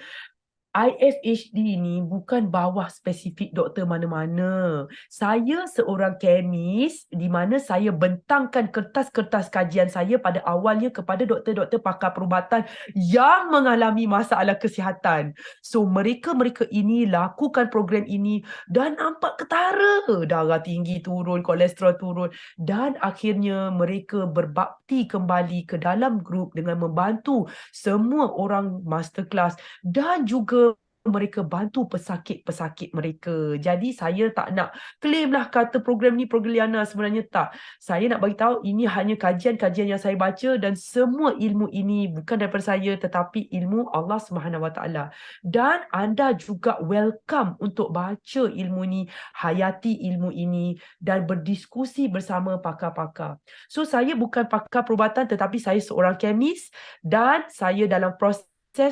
IFHD ni bukan bawah spesifik doktor mana-mana. Saya seorang kemis di mana saya bentangkan kertas-kertas kajian saya pada awalnya kepada doktor-doktor pakar perubatan yang mengalami masalah kesihatan. So mereka-mereka ini lakukan program ini dan nampak ketara. Darah tinggi turun, kolesterol turun dan akhirnya mereka berbakti kembali ke dalam grup dengan membantu semua orang masterclass dan juga mereka bantu pesakit-pesakit mereka. Jadi saya tak nak claim lah kata program ni program Liana, sebenarnya tak. Saya nak bagi tahu ini hanya kajian-kajian yang saya baca dan semua ilmu ini bukan daripada saya tetapi ilmu Allah SWT. Dan anda juga welcome untuk baca ilmu ni, hayati ilmu ini dan berdiskusi bersama pakar-pakar. So saya bukan pakar perubatan tetapi saya seorang kemis dan saya dalam proses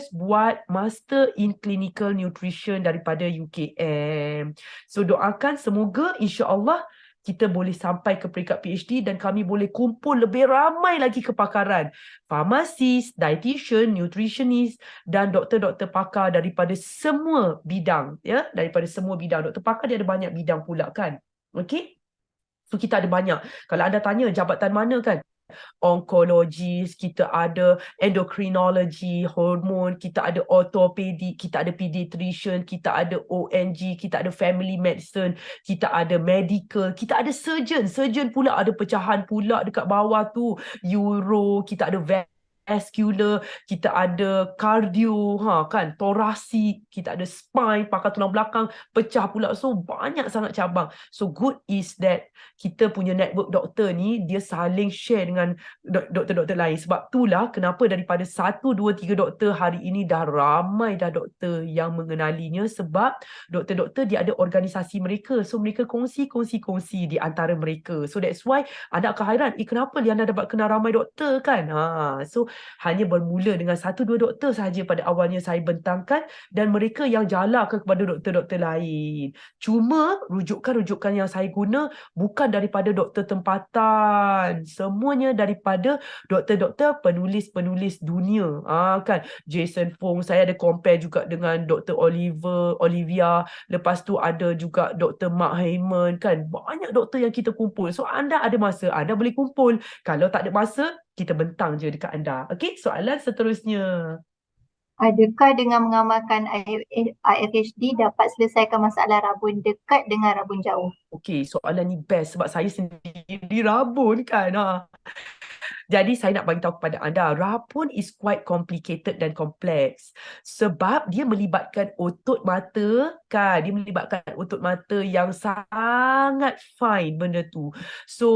buat Master in Clinical Nutrition daripada UKM. So doakan semoga insya-Allah kita boleh sampai ke peringkat PhD dan kami boleh kumpul lebih ramai lagi kepakaran. Farmasis, dietitian, nutritionist dan doktor-doktor pakar daripada semua bidang. Ya, daripada semua bidang. Doktor pakar dia ada banyak bidang pula kan. Okey? So kita ada banyak. Kalau anda tanya jabatan mana kan? Onkologis, kita ada endocrinology, hormon, kita ada orthopedic, kita ada pediatrician, kita ada ONG, kita ada family medicine, kita ada medical, kita ada surgeon. Surgeon pula ada pecahan pula dekat bawah tu, uro, kita ada vascular, kita ada cardio, kan, thoracic, kita ada spine, pakar tulang belakang, pecah pula. So banyak sangat cabang. So good is that kita punya network doktor ni dia saling share dengan doktor-doktor lain. Sebab itulah kenapa daripada 1, 2, 3 doktor hari ini dah ramai dah doktor yang mengenalinya, sebab doktor-doktor dia ada organisasi mereka. So mereka kongsi di antara mereka. So that's why anda akan hairan, kenapa Liana dapat kenal ramai doktor kan? So hanya bermula dengan 1, 2 doktor sahaja pada awalnya saya bentangkan, dan mereka yang jalarkan kepada doktor-doktor lain. Cuma rujukan-rujukan yang saya guna bukan daripada doktor tempatan, semuanya daripada doktor-doktor penulis-penulis dunia. Kan, Jason Fung, saya ada compare juga dengan Dr. Olivia, lepas tu ada juga Dr. Mark Hyman, kan, banyak doktor yang kita kumpul. So anda ada masa, anda boleh kumpul. Kalau tak ada masa, kita bentang je dekat anda. Okey, soalan seterusnya. Adakah dengan mengamalkan IFHD dapat selesaikan masalah rabun dekat dengan rabun jauh? Okey, soalan ni best sebab saya sendiri rabun kan. Jadi saya nak bagi tahu kepada anda, rabun is quite complicated dan kompleks. Sebab dia melibatkan otot mata, kan? Dia melibatkan otot mata yang sangat fine benda tu. So,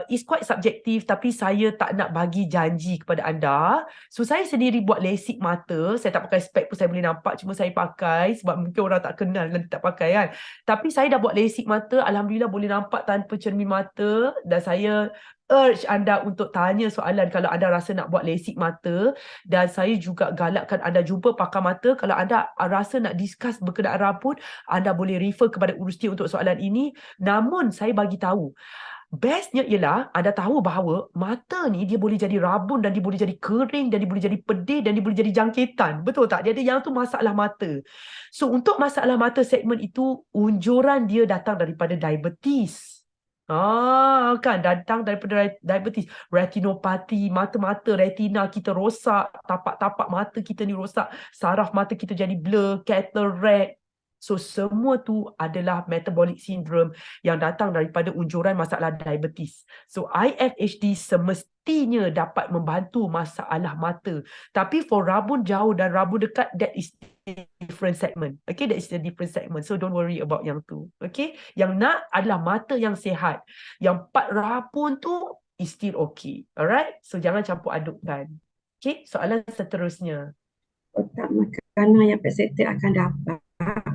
it's quite subjektif, tapi saya tak nak bagi janji kepada anda. So, saya sendiri buat lasik mata. Saya tak pakai spek pun saya boleh nampak, cuma saya pakai sebab mungkin orang tak kenal nanti tak pakai kan. Tapi saya dah buat lasik mata, alhamdulillah boleh nampak tanpa cermin mata, dan saya urge anda untuk tanya soalan kalau anda rasa nak buat lasik mata, dan saya juga galakkan anda jumpa pakar mata. Kalau anda rasa nak discuss berkenaan rabun, anda boleh refer kepada Urusti untuk soalan ini. Namun saya bagi tahu, bestnya ialah anda tahu bahawa mata ni dia boleh jadi rabun, dan dia boleh jadi kering, dan dia boleh jadi pedih, dan dia boleh jadi jangkitan. Betul tak? Dia ada yang tu masalah mata. So untuk masalah mata segmen itu, unjuran dia datang daripada diabetes. Kan, datang daripada diabetes, retinopati, mata-mata retina kita rosak, tapak-tapak mata kita ni rosak, saraf mata kita jadi blur, cataract. So semua tu adalah metabolic syndrome yang datang daripada unjuran masalah diabetes. So IFHD semestinya dapat membantu masalah mata. Tapi for rabun jauh dan rabun dekat, that is different segment. Okay, that is a different segment. So don't worry about yang tu. Okay, yang nak adalah mata yang sihat. Yang part rabun tu is still okay. Alright, so jangan campur adukkan. Okay, soalan seterusnya. Otak makanan yang peserta akan dapat,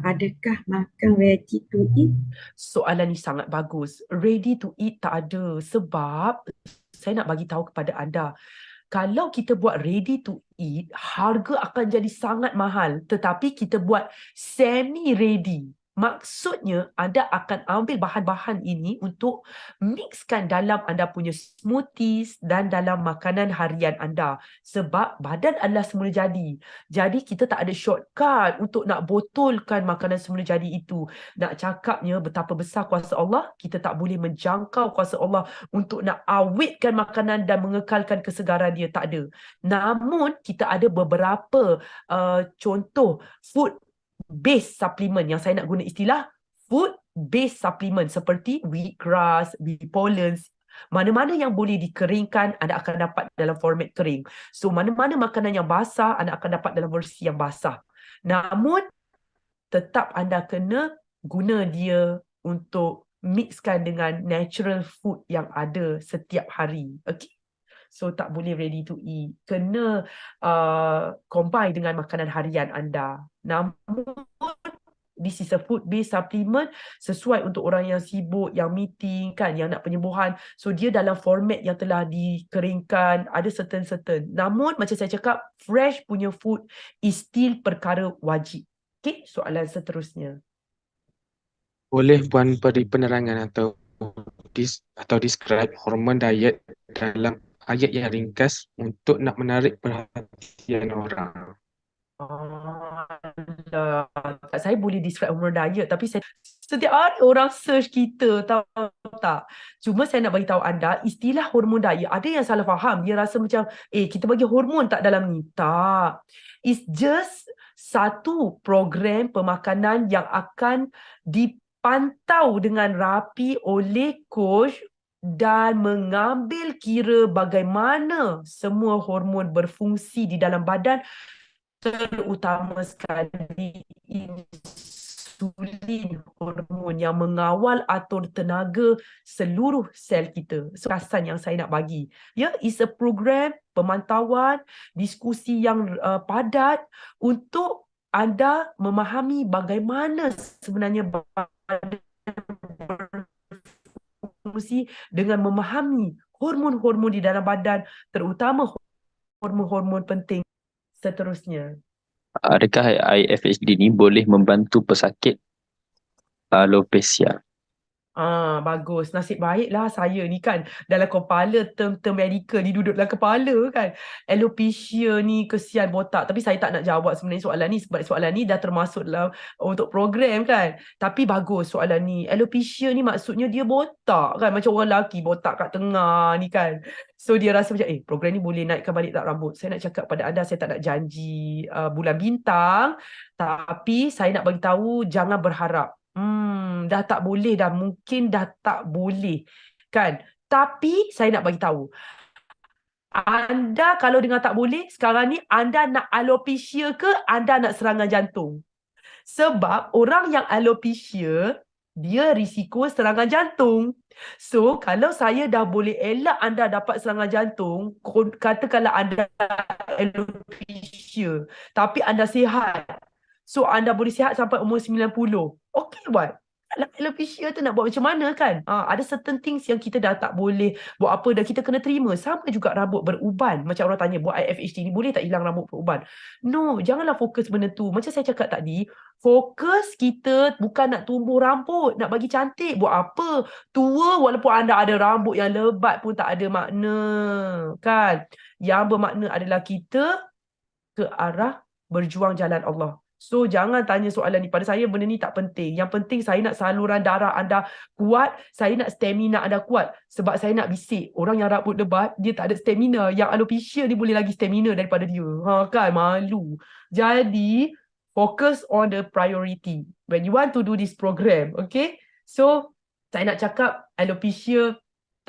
adakah makan ready to eat? Soalan ni sangat bagus. Ready to eat tak ada, sebab saya nak bagi tahu kepada anda, kalau kita buat ready to eat, harga akan jadi sangat mahal. Tetapi kita buat semi ready, maksudnya anda akan ambil bahan-bahan ini untuk mixkan dalam anda punya smoothies dan dalam makanan harian anda. Sebab badan adalah semula jadi. Jadi kita tak ada shortcut untuk nak botolkan makanan semula jadi itu. Nak cakapnya betapa besar kuasa Allah, kita tak boleh menjangkau kuasa Allah untuk nak awetkan makanan dan mengekalkan kesegaran dia, tak ada. Namun kita ada beberapa contoh food based supplement, yang saya nak guna istilah food based supplement, seperti wheatgrass, wheat pollens. Mana-mana yang boleh dikeringkan, anda akan dapat dalam format kering. So mana-mana makanan yang basah, anda akan dapat dalam versi yang basah. Namun tetap anda kena guna dia untuk mixkan dengan natural food yang ada setiap hari. Okay, so tak boleh ready to eat. Kena combine dengan makanan harian anda. Namun this is a food-based supplement, sesuai untuk orang yang sibuk, yang meeting, kan, yang nak penyembuhan. So dia dalam format yang telah dikeringkan, ada certain. Namun macam saya cakap, fresh punya food is still perkara wajib. Okay, soalan seterusnya. Boleh Puan beri penerangan atau describe hormon diet dalam ayat yang ringkas untuk nak menarik perhatian orang? Saya boleh describe hormon diet, tapi setiap hari orang search kita, tahu tak? Cuma saya nak bagi tahu anda, istilah hormon diet, ada yang salah faham. Dia rasa macam, kita bagi hormon tak dalam ni. Tak. It's just satu program pemakanan yang akan dipantau dengan rapi oleh coach dan mengambil kira bagaimana semua hormon berfungsi di dalam badan, terutama sekali insulin, hormon yang mengawal atur tenaga seluruh sel kita. So, kesan yang saya nak bagi, ya, is a program pemantauan, diskusi yang padat untuk anda memahami bagaimana sebenarnya badan berfungsi dengan memahami hormon-hormon di dalam badan, terutama hormon-hormon penting seterusnya. Adakah IFHD ni boleh membantu pesakit alopecia? Bagus. Nasib baiklah saya ni kan dalam kepala term-term medical ni duduk dalam kepala kan. Alopecia ni kesian botak. Tapi saya tak nak jawab sebenarnya soalan ni sebab soalan ni dah termasuk dalam untuk program kan. Tapi bagus soalan ni. Alopecia ni maksudnya dia botak kan. Macam orang lelaki botak kat tengah ni kan. So dia rasa macam program ni boleh naikkan balik tak rambut. Saya nak cakap pada anda, saya tak nak janji bulan bintang. Tapi saya nak bagi tahu jangan berharap. Dah tak boleh dah, mungkin dah tak boleh kan. Tapi saya nak bagi tahu, anda kalau dengar tak boleh sekarang ni, anda nak alopecia ke anda nak serangan jantung? Sebab orang yang alopecia dia risiko serangan jantung. So kalau saya dah boleh elak anda dapat serangan jantung, katakanlah anda alopecia tapi anda sihat, so anda boleh sihat sampai umur 90. Okey buat. Alopecia tu nak buat macam mana kan? Ada certain things yang kita dah tak boleh buat apa, dah kita kena terima. Sama juga rambut beruban. Macam orang tanya, buat IFHD ni boleh tak hilang rambut beruban? No, janganlah fokus benda tu. Macam saya cakap tadi, fokus kita bukan nak tumbuh rambut, nak bagi cantik. Buat apa? Tua walaupun anda ada rambut yang lebat pun tak ada makna. Kan? Yang bermakna adalah kita ke arah berjuang jalan Allah. So jangan tanya soalan ni pada saya, benda ni tak penting. Yang penting saya nak saluran darah anda kuat, saya nak stamina anda kuat. Sebab saya nak bisik, orang yang rambut lebat dia tak ada stamina. Yang alopecia ni boleh lagi stamina daripada dia. Kan malu. Jadi focus on the priority when you want to do this program. Okay. So saya nak cakap alopecia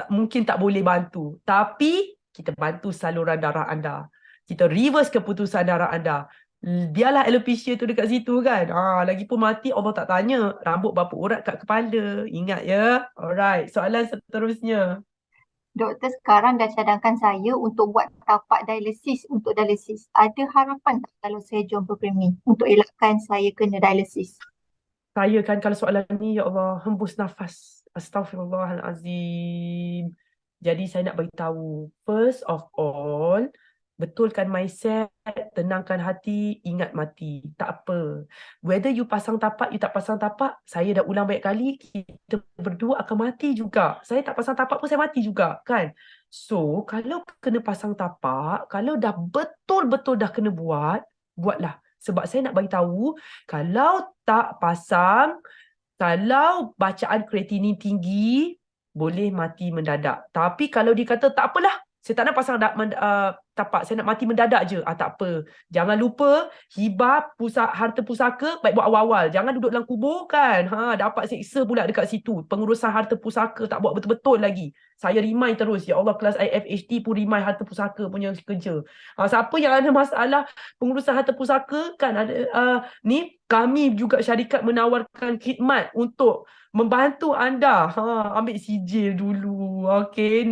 mungkin tak boleh bantu, tapi kita bantu saluran darah anda. Kita reverse keputusan darah anda. Biarlah alopecia tu dekat situ kan. Lagipun mati Allah tak tanya rambut berapa urat kat kepala. Ingat ya. Alright, soalan seterusnya. Doktor sekarang dah cadangkan saya untuk buat tapak dialisis untuk dialisis. Ada harapan tak kalau saya join program ni untuk elakkan saya kena dialisis? Saya kan kalau soalan ni, ya Allah, hembus nafas. Astaghfirullahalazim. Jadi saya nak beritahu, first of all, betulkan mindset, tenangkan hati, ingat mati. Tak apa. Whether you pasang tapak, you tak pasang tapak, saya dah ulang banyak kali, kita berdua akan mati juga. Saya tak pasang tapak pun saya mati juga, kan? So, kalau kena pasang tapak, kalau dah betul-betul dah kena buat, buatlah. Sebab saya nak bagi tahu, kalau tak pasang, kalau bacaan kreatinin tinggi, boleh mati mendadak. Tapi kalau dia kata tak apalah, saya tak nak pasang tapak, saya nak mati mendadak je. Tak apa. Jangan lupa hibah harta pusaka baik buat awal-awal. Jangan duduk dalam kubur kan. Dapat siksa pula dekat situ. Pengurusan harta pusaka tak buat betul-betul lagi. Saya remind terus. Ya Allah, kelas IFHD pun remind harta pusaka punya kerja. Siapa yang ada masalah pengurusan harta pusaka kan, ada ni kami juga syarikat menawarkan khidmat untuk membantu anda. Ambil sijil dulu. Okey,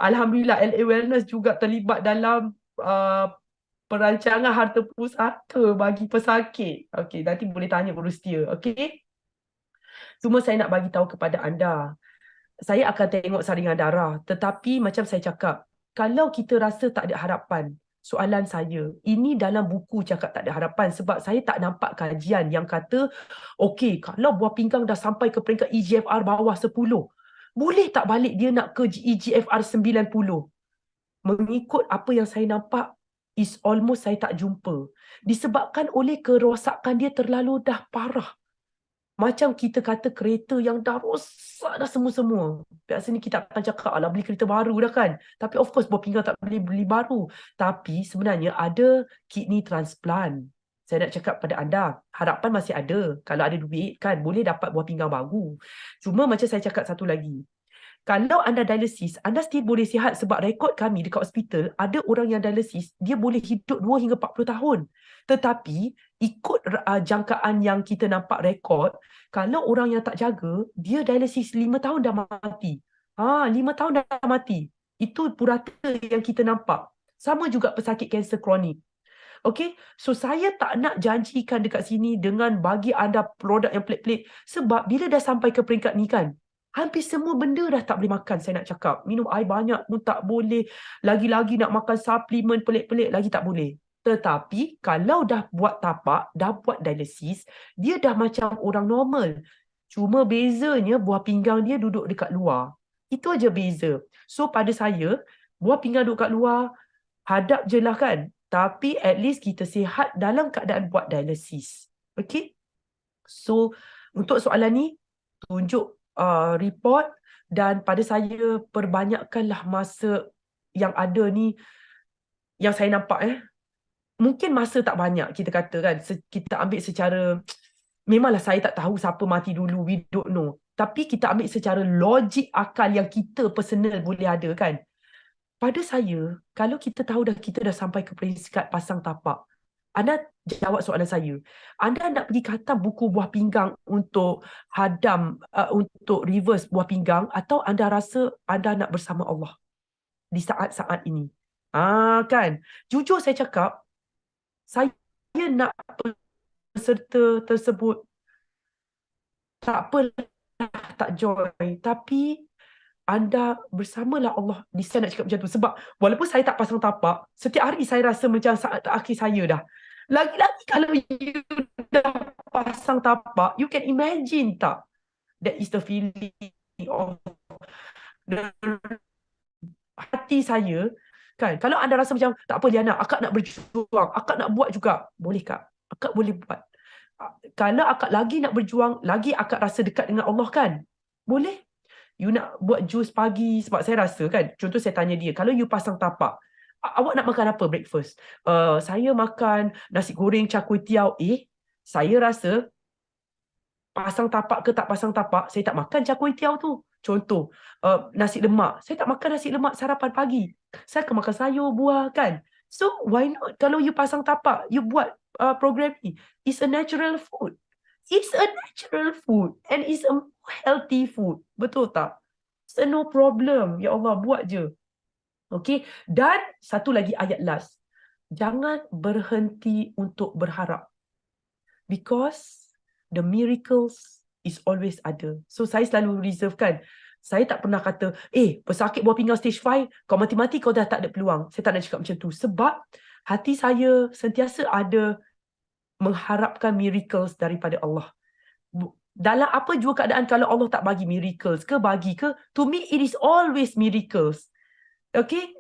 alhamdulillah LA Wellness juga terlibat dalam perancangan harta pusaka bagi pesakit. Okey, nanti boleh tanya urus dia. Okey. Cuma saya nak bagi tahu kepada anda, saya akan tengok saringan darah. Tetapi macam saya cakap, kalau kita rasa tak ada harapan, soalan saya, ini dalam buku cakap tak ada harapan sebab saya tak nampak kajian yang kata, okey, kalau buah pinggang dah sampai ke peringkat EGFR bawah 10, boleh tak balik dia nak ke EGFR 90? Mengikut apa yang saya nampak, is almost saya tak jumpa. Disebabkan oleh kerosakan dia terlalu dah parah. Macam kita kata kereta yang dah rosak dah semua-semua. Biasanya kita akan cakap, alah beli kereta baru dah kan. Tapi of course buah pinggang tak boleh beli baru. Tapi sebenarnya ada kidney transplant. Saya nak cakap pada anda, harapan masih ada. Kalau ada duit kan, boleh dapat buah pinggang baru. Cuma macam saya cakap satu lagi. Kalau anda dialisis, anda still boleh sihat sebab rekod kami dekat hospital, ada orang yang dialisis, dia boleh hidup 2 hingga 40 tahun. Tetapi, ikut jangkaan yang kita nampak rekod, kalau orang yang tak jaga, dia dialisis 5 tahun dah mati. 5 tahun dah mati. Itu purata yang kita nampak. Sama juga pesakit kanser kronik. Okay, so saya tak nak janjikan dekat sini dengan bagi anda produk yang pelik-pelik. Sebab bila dah sampai ke peringkat ni kan, hampir semua benda dah tak boleh makan, saya nak cakap. Minum air banyak pun tak boleh. Lagi-lagi nak makan suplemen pelik-pelik lagi tak boleh. Tetapi kalau dah buat tapak, dah buat dialisis, dia dah macam orang normal. Cuma bezanya buah pinggang dia duduk dekat luar. Itu aja beza. So pada saya, buah pinggang duduk kat luar, hadap je lah kan. Tapi at least kita sihat dalam keadaan buat dialisis. Okay? So, untuk soalan ni, tunjuk report dan pada saya perbanyakkanlah masa yang ada ni yang saya nampak mungkin masa tak banyak kita kata kan, kita ambil secara memanglah saya tak tahu siapa mati dulu, we don't know, tapi kita ambil secara logik akal yang kita personal boleh ada kan. Pada saya, kalau kita tahu kita dah sampai ke peringkat pasang tapak, anda jawab soalan saya. Anda nak pergi khatam buku buah pinggang untuk hadam, untuk reverse buah pinggang, atau anda rasa anda nak bersama Allah di saat-saat ini? Kan? Jujur saya cakap, saya nak peserta tersebut tak apalah, tak join. Tapi anda bersamalah Allah. Saya nak cakap macam tu. Sebab walaupun saya tak pasang tapak, setiap hari saya rasa macam saat terakhir saya dah. Lagi-lagi kalau you dah pasang tapak, you can imagine tak? That is the feeling of the hati saya. Kan? Kalau anda rasa macam, tak apa Liana, akak nak berjuang, akak nak buat juga. Boleh Kak? Akak boleh buat. Kalau akak lagi nak berjuang, lagi akak rasa dekat dengan Allah kan? Boleh? You nak buat jus pagi, sebab saya rasa kan, contoh saya tanya dia, kalau you pasang tapak, awak nak makan apa breakfast? Saya makan nasi goreng char kway teow. Saya rasa pasang tapak ke tak pasang tapak, saya tak makan char kway teow tu. Contoh, nasi lemak. Saya tak makan nasi lemak sarapan pagi. Saya akan makan sayur, buah kan. So, why not? Kalau you pasang tapak, you buat program ni. It's a natural food. It's a natural food. And it's a healthy food. Betul tak? So, no problem. Ya Allah, buat je. Okay. Dan satu lagi ayat last. Jangan berhenti untuk berharap. Because the miracles is always ada. So, saya selalu reserve kan. Saya tak pernah kata, pesakit buah pinggang stage 5, kau mati-mati kau dah tak ada peluang. Saya tak nak cakap macam tu. Sebab hati saya sentiasa ada mengharapkan miracles daripada Allah. Dalam apa jua keadaan, kalau Allah tak bagi miracles ke, bagi ke, to me it is always miracles. Okay,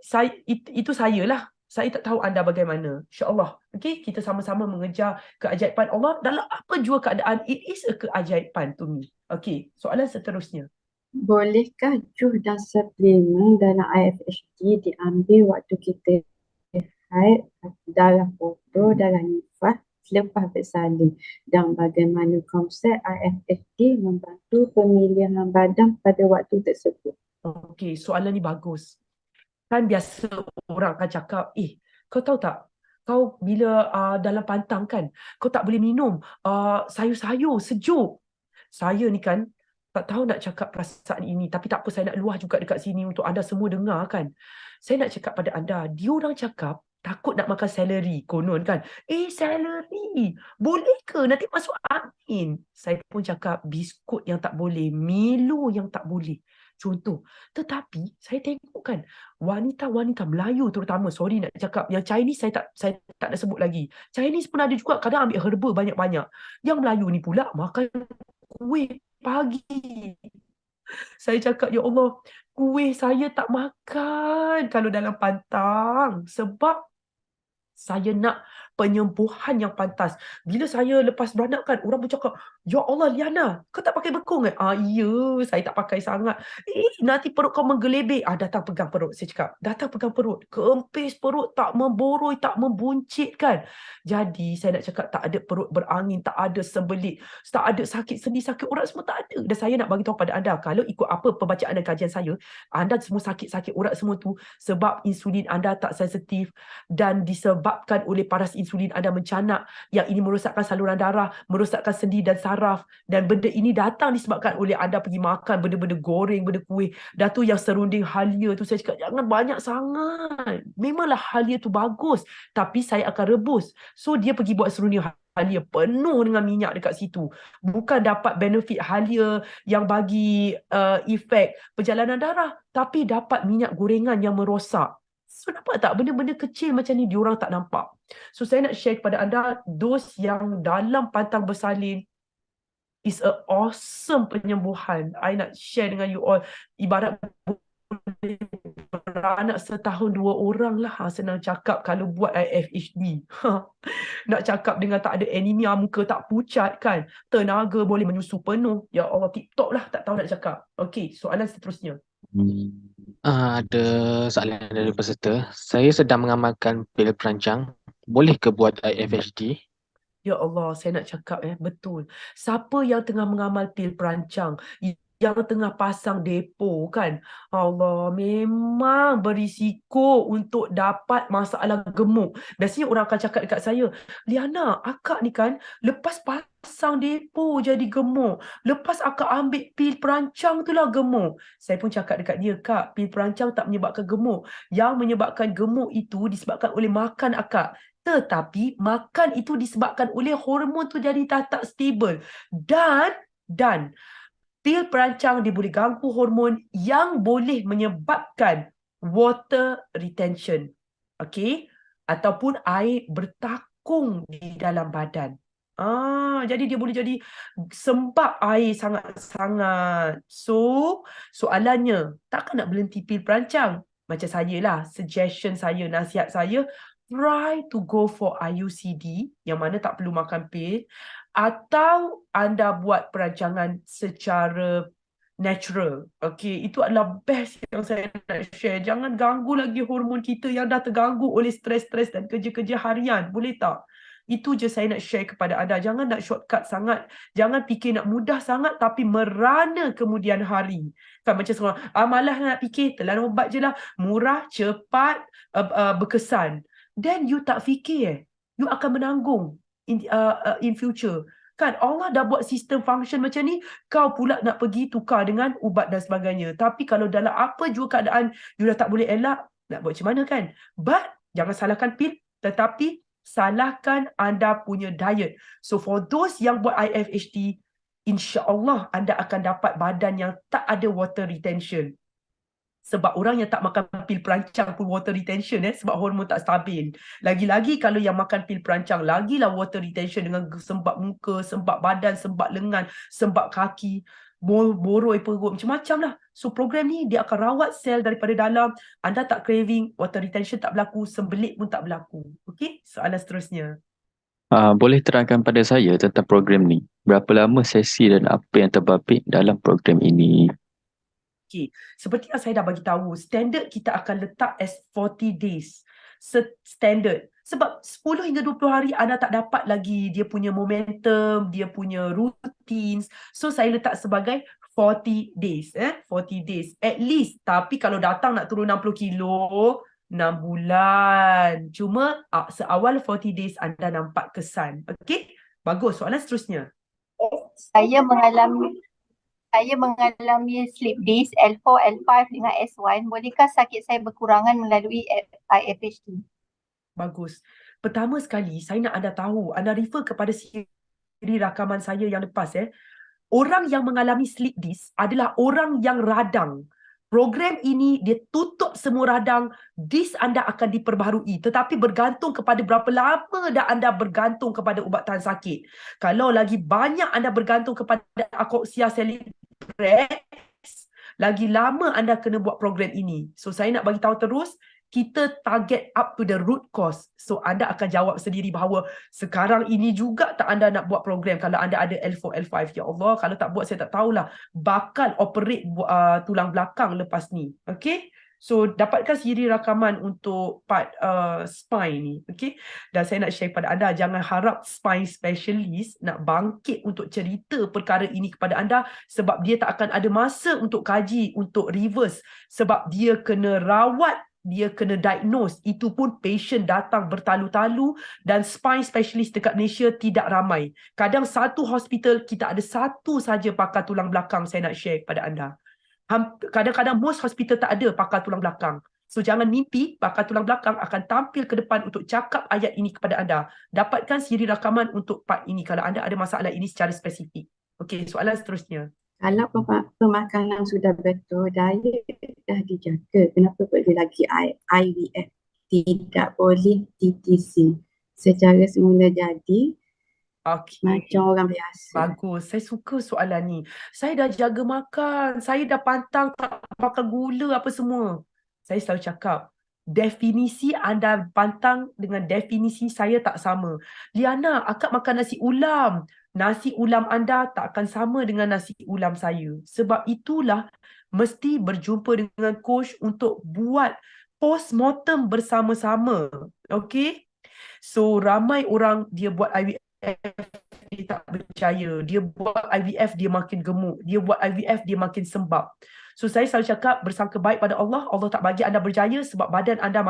itu saya lah. Saya tak tahu anda bagaimana. InsyaAllah. Okay, kita sama-sama mengejar keajaiban Allah. Dalam apa jua keadaan, it is a keajaiban to me. Okay, soalan seterusnya. Bolehkah jus dan suplemen dalam IFHD diambil waktu kita haid, dalam foto, dalam nifas, selepas bersalin, dan bagaimana konsep IFHD membantu pemilihan badan pada waktu tersebut? Okey, soalan ni bagus. Kan biasa orang akan cakap, kau tahu tak, kau bila dalam pantang kan, kau tak boleh minum sayur-sayur sejuk. Saya ni kan tak tahu nak cakap perasaan ini, tapi tak apa, saya nak luah juga dekat sini untuk anda semua dengar kan. Saya nak cakap pada anda, diorang cakap takut nak makan celery, konon kan. Celery, boleh ke? Nanti masuk angin. Saya pun cakap biskut yang tak boleh, Milo yang tak boleh. Contoh. Tetapi saya tengok kan, wanita-wanita Melayu terutama, sorry nak cakap, yang Chinese saya tak nak sebut lagi. Chinese pun ada juga, kadang ambil herba banyak-banyak. Yang Melayu ni pula makan kuih pagi. Saya cakap, ya Allah, kuih saya tak makan kalau dalam pantang. Sebab saya nak penyembuhan yang pantas. Bila saya lepas beranak kan, orang pun cakap, "Ya Allah Liana, kau tak pakai bekung kan?" Ya, saya tak pakai sangat. Nanti perut kau menggelebek. Datang pegang perut. Saya cakap, datang pegang perut. Kempis perut, tak memboroi, tak membuncit kan. Jadi saya nak cakap tak ada perut berangin, tak ada sembelit, tak ada sakit sendi, sakit urat, semua tak ada. Dan saya nak bagi tahu pada anda, kalau ikut apa pembacaan dan kajian saya, anda semua sakit-sakit urat semua tu sebab insulin anda tak sensitif dan disebabkan oleh paras insulin anda mencanak, yang ini merosakkan saluran darah, merosakkan sendi dan saraf, dan benda ini datang disebabkan oleh anda pergi makan benda-benda goreng, benda kuih. Dah tu yang serunding halia tu, saya cakap jangan banyak sangat. Memanglah halia tu bagus, tapi saya akan rebus. So dia pergi buat serunding halia penuh dengan minyak dekat situ. Bukan dapat benefit halia yang bagi efek perjalanan darah, tapi dapat minyak gorengan yang merosak. So nampak tak benda-benda kecil macam ni diorang tak nampak. So saya nak share kepada anda, dos yang dalam pantang bersalin is a awesome penyembuhan. I nak share dengan you all, ibarat beranak setahun 2 orang lah. Senang cakap kalau buat IFHD. Nak cakap dengan tak ada anemia, muka tak pucat kan. Tenaga boleh menyusu penuh. Ya Allah, tip-top lah, tak tahu nak cakap. Okey, soalan seterusnya. Ada soalan dari peserta. Saya sedang mengamalkan pil perancang. Boleh ke buat IFHD? Ya Allah, saya nak cakap betul. Siapa yang tengah mengamal pil perancang, yang tengah pasang depo kan, Allah, memang berisiko untuk dapat masalah gemuk. Biasanya orang akan cakap dekat saya, "Liana, akak ni kan lepas pasang depo jadi gemuk. Lepas akak ambil pil perancang tu lah gemuk." Saya pun cakap dekat dia, "Kak, pil perancang tak menyebabkan gemuk. Yang menyebabkan gemuk itu disebabkan oleh makan akak. Tetapi makan itu disebabkan oleh hormon tu jadi tak stabil. Dan pil perancang dia boleh ganggu hormon yang boleh menyebabkan water retention. Okey? Ataupun air bertakung di dalam badan. Jadi dia boleh jadi sembab air sangat-sangat. So, soalannya, takkan nak berhenti pil perancang? Macam saya lah, suggestion saya, nasihat saya, try to go for IUCD, yang mana tak perlu makan pil, atau anda buat perancangan secara natural. Okey, itu adalah best yang saya nak share. Jangan ganggu lagi hormon kita yang dah terganggu oleh stres-stres dan kerja-kerja harian. Boleh tak? Itu je saya nak share kepada anda. Jangan nak shortcut sangat. Jangan fikir nak mudah sangat tapi merana kemudian hari. Kan macam seorang, malas nak fikir, telan ubat je lah. Murah, cepat, berkesan. Then you tak fikir, you akan menanggung in future. Kan Allah dah buat sistem function macam ni, kau pula nak pergi tukar dengan ubat dan sebagainya. Tapi kalau dalam apa jua keadaan you dah tak boleh elak, nak buat macam mana kan? But jangan salahkan pil, tetapi salahkan anda punya diet. So for those yang buat IFHD, insya-Allah anda akan dapat badan yang tak ada water retention. Sebab orang yang tak makan pil perancang pun water retention sebab hormon tak stabil. Lagi-lagi kalau yang makan pil perancang, lagilah water retention dengan sembab muka, sembab badan, sembab lengan, sembab kaki, boroi perut, macam-macam lah. So program ni dia akan rawat sel daripada dalam. Anda tak craving, water retention tak berlaku, sembelit pun tak berlaku. Okey, soalan seterusnya. Boleh terangkan pada saya tentang program ni? Berapa lama sesi dan apa yang terbabit dalam program ini? Okay. Seperti yang saya dah bagi tahu, standard kita akan letak as 40 days. Standard. Sebab 10 hingga 20 hari anda tak dapat lagi dia punya momentum, dia punya routines. So saya letak sebagai 40 days. 40 days. At least. Tapi kalau datang nak turun 60 kilo, 6 bulan. Cuma seawal 40 days anda nampak kesan. Okay? Bagus. Soalan seterusnya. Saya mengalami sleep days L4, L5 dengan S1. Bolehkah sakit saya berkurangan melalui IFHD? Bagus. Pertama sekali, saya nak anda tahu, anda refer kepada siri rakaman saya yang lepas. Orang yang mengalami sleep days adalah orang yang radang. Program ini, dia tutup semua radang, dis anda akan diperbaharui. Tetapi bergantung kepada berapa lama dah anda bergantung kepada ubat tahan sakit. Kalau lagi banyak anda bergantung kepada Akoxia-Celebrex, lagi lama anda kena buat program ini. So saya nak bagi tahu terus, kita target up to the root cause. So anda akan jawab sendiri bahawa sekarang ini juga tak anda nak buat program kalau anda ada L4, L5. Ya Allah, kalau tak buat saya tak tahulah bakal operate tulang belakang lepas ni. Okay? So dapatkan siri rakaman untuk part spine ni. Okay? Dan saya nak share kepada anda, jangan harap spine specialist nak bangkit untuk cerita perkara ini kepada anda sebab dia tak akan ada masa untuk kaji, untuk reverse. Sebab dia kena rawat, dia kena diagnose. Itu pun patient datang bertalu-talu dan spine specialist dekat Malaysia tidak ramai. Kadang satu hospital kita ada satu saja pakar tulang belakang, saya nak share kepada anda. Kadang-kadang most hospital tak ada pakar tulang belakang. So jangan mimpi pakar tulang belakang akan tampil ke depan untuk cakap ayat ini kepada anda. Dapatkan siri rakaman untuk part ini kalau anda ada masalah ini secara spesifik. Okey, soalan seterusnya. Kalau pemakanan sudah betul, diet dah dijaga, kenapa perlu lagi IVF? Tidak boleh TTC. Secara semula jadi Okey. macam orang biasa. Bagus. Saya suka soalan ni. Saya dah jaga makan. Saya dah pantang tak makan gula apa semua. Saya selalu cakap, definisi anda pantang dengan definisi saya tak sama. Liana, akak makan nasi ulam. Nasi ulam anda tak akan sama dengan nasi ulam saya. Sebab itulah mesti berjumpa dengan coach untuk buat postmortem bersama-sama. Okay? So ramai orang dia buat IVF dia tak percaya. Dia buat IVF dia makin gemuk. Dia buat IVF dia makin sembab. So saya selalu cakap bersangka baik pada Allah. Allah tak bagi anda berjaya sebab badan anda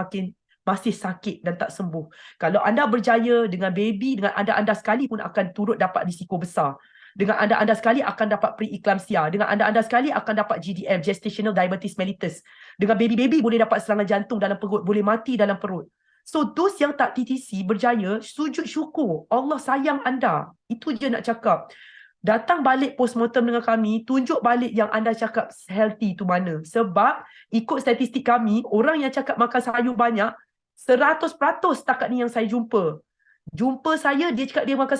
masih sakit dan tak sembuh. Kalau anda berjaya dengan baby, dengan anda sekali pun akan turut dapat risiko besar. Dengan anda sekali akan dapat preeclampsia. Dengan anda sekali akan dapat GDM, gestational diabetes mellitus. Dengan baby-baby boleh dapat serangan jantung dalam perut, boleh mati dalam perut. So those yang tak TTC berjaya, sujud syukur. Allah sayang anda. Itu je nak cakap. Datang balik postmortem dengan kami, tunjuk balik yang anda cakap healthy tu mana. Sebab ikut statistik kami, orang yang cakap makan sayur banyak, 100% setakat ni yang saya jumpa. Jumpa saya, dia cakap dia makan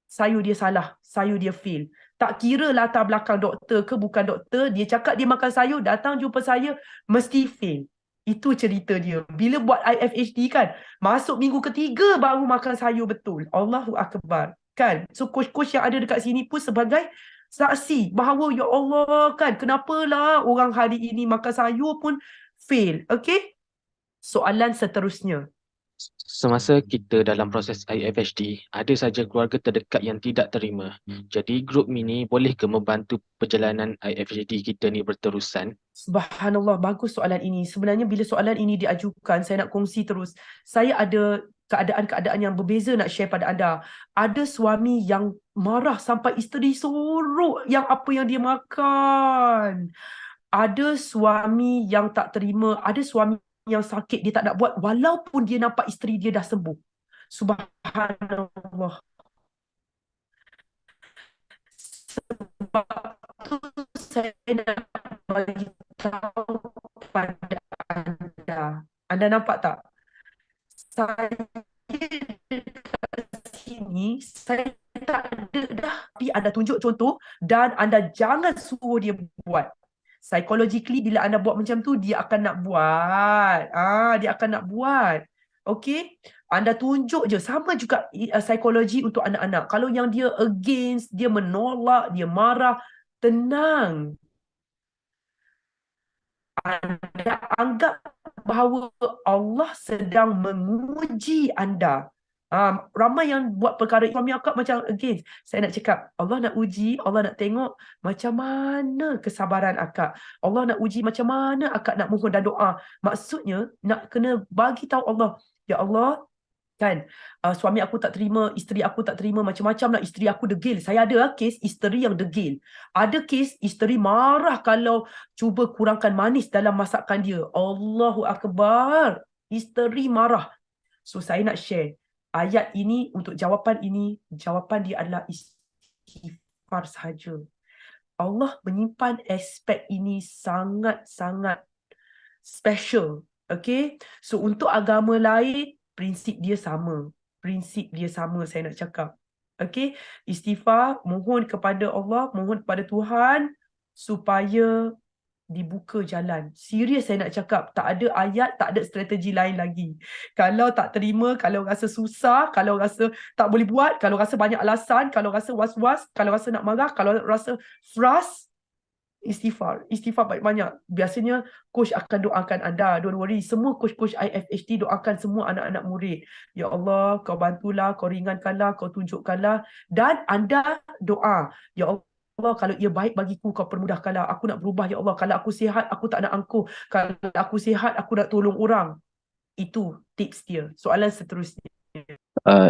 sayur dia salah, sayur dia fail. Tak kira latar belakang doktor ke bukan doktor, dia cakap dia makan sayur, datang jumpa saya, mesti fail. Itu cerita dia. Bila buat IFHD kan, masuk minggu ketiga baru makan sayur betul. Allahu Akbar. Kan? So coach-coach yang ada dekat sini pun sebagai saksi bahawa ya Allah kan, kenapalah orang hari ini makan sayur pun fail. Okay? Soalan seterusnya. Semasa kita dalam proses IFHD, ada saja keluarga terdekat yang tidak terima. Jadi grup mini boleh ke membantu perjalanan IFHD kita ni berterusan? Subhanallah, bagus soalan ini. Sebenarnya bila soalan ini diajukan, saya nak kongsi terus. Saya ada keadaan-keadaan yang berbeza nak share pada anda. Ada suami yang marah sampai isteri sorok yang apa yang dia makan. Ada suami yang tak terima, ada suami yang sakit dia tak nak buat walaupun dia nampak isteri dia dah sembuh. Subhanallah. Sebab tu saya nak bagi tahu kepada anda. Anda nampak tak? Saya dekat sini, saya tak ada dah. Tapi anda tunjuk contoh dan anda jangan suruh dia buat. Psychologically bila anda buat macam tu, dia akan nak buat. Dia akan nak buat. Okay? Anda tunjuk je. Sama juga psikologi untuk anak-anak. Kalau yang dia against, dia menolak, dia marah, tenang. Anda anggap bahawa Allah sedang menguji anda. Ramai yang buat perkara suami akak macam against. Saya nak cakap, Allah nak uji, Allah nak tengok macam mana kesabaran akak. Allah nak uji macam mana akak nak mohon dan doa. Maksudnya, nak kena bagi tahu Allah, ya Allah, kan, suami aku tak terima, isteri aku tak terima, macam-macam lah, isteri aku degil. Saya ada kes isteri yang degil. Ada kes isteri marah kalau cuba kurangkan manis dalam masakan dia. Allahu Akbar. Isteri marah. So saya nak share ayat ini untuk jawapan ini. Jawapan dia adalah istighfar sahaja. Allah menyimpan aspek ini sangat-sangat special. Okay. So untuk agama lain, prinsip dia sama. Prinsip dia sama, saya nak cakap. Okay. Istighfar, mohon kepada Allah, mohon kepada Tuhan supaya dibuka jalan. Serius saya nak cakap, tak ada ayat, tak ada strategi lain lagi. Kalau tak terima, kalau rasa susah, kalau rasa tak boleh buat, kalau rasa banyak alasan, kalau rasa was-was, kalau rasa nak marah, kalau rasa frust, istighfar. Istighfar banyak-banyak. Biasanya coach akan doakan anda. Don't worry. Semua coach-coach IFHT doakan semua anak-anak murid. Ya Allah, kau bantulah, kau ringankanlah, kau tunjukkanlah. Dan anda doa. Ya Allah, kalau ia baik bagiku, kau permudahkanlah. Aku nak berubah, ya Allah. Kalau aku sihat, aku tak nak angkuh. Kalau aku sihat, aku nak tolong orang. Itu tips dia. Soalan seterusnya.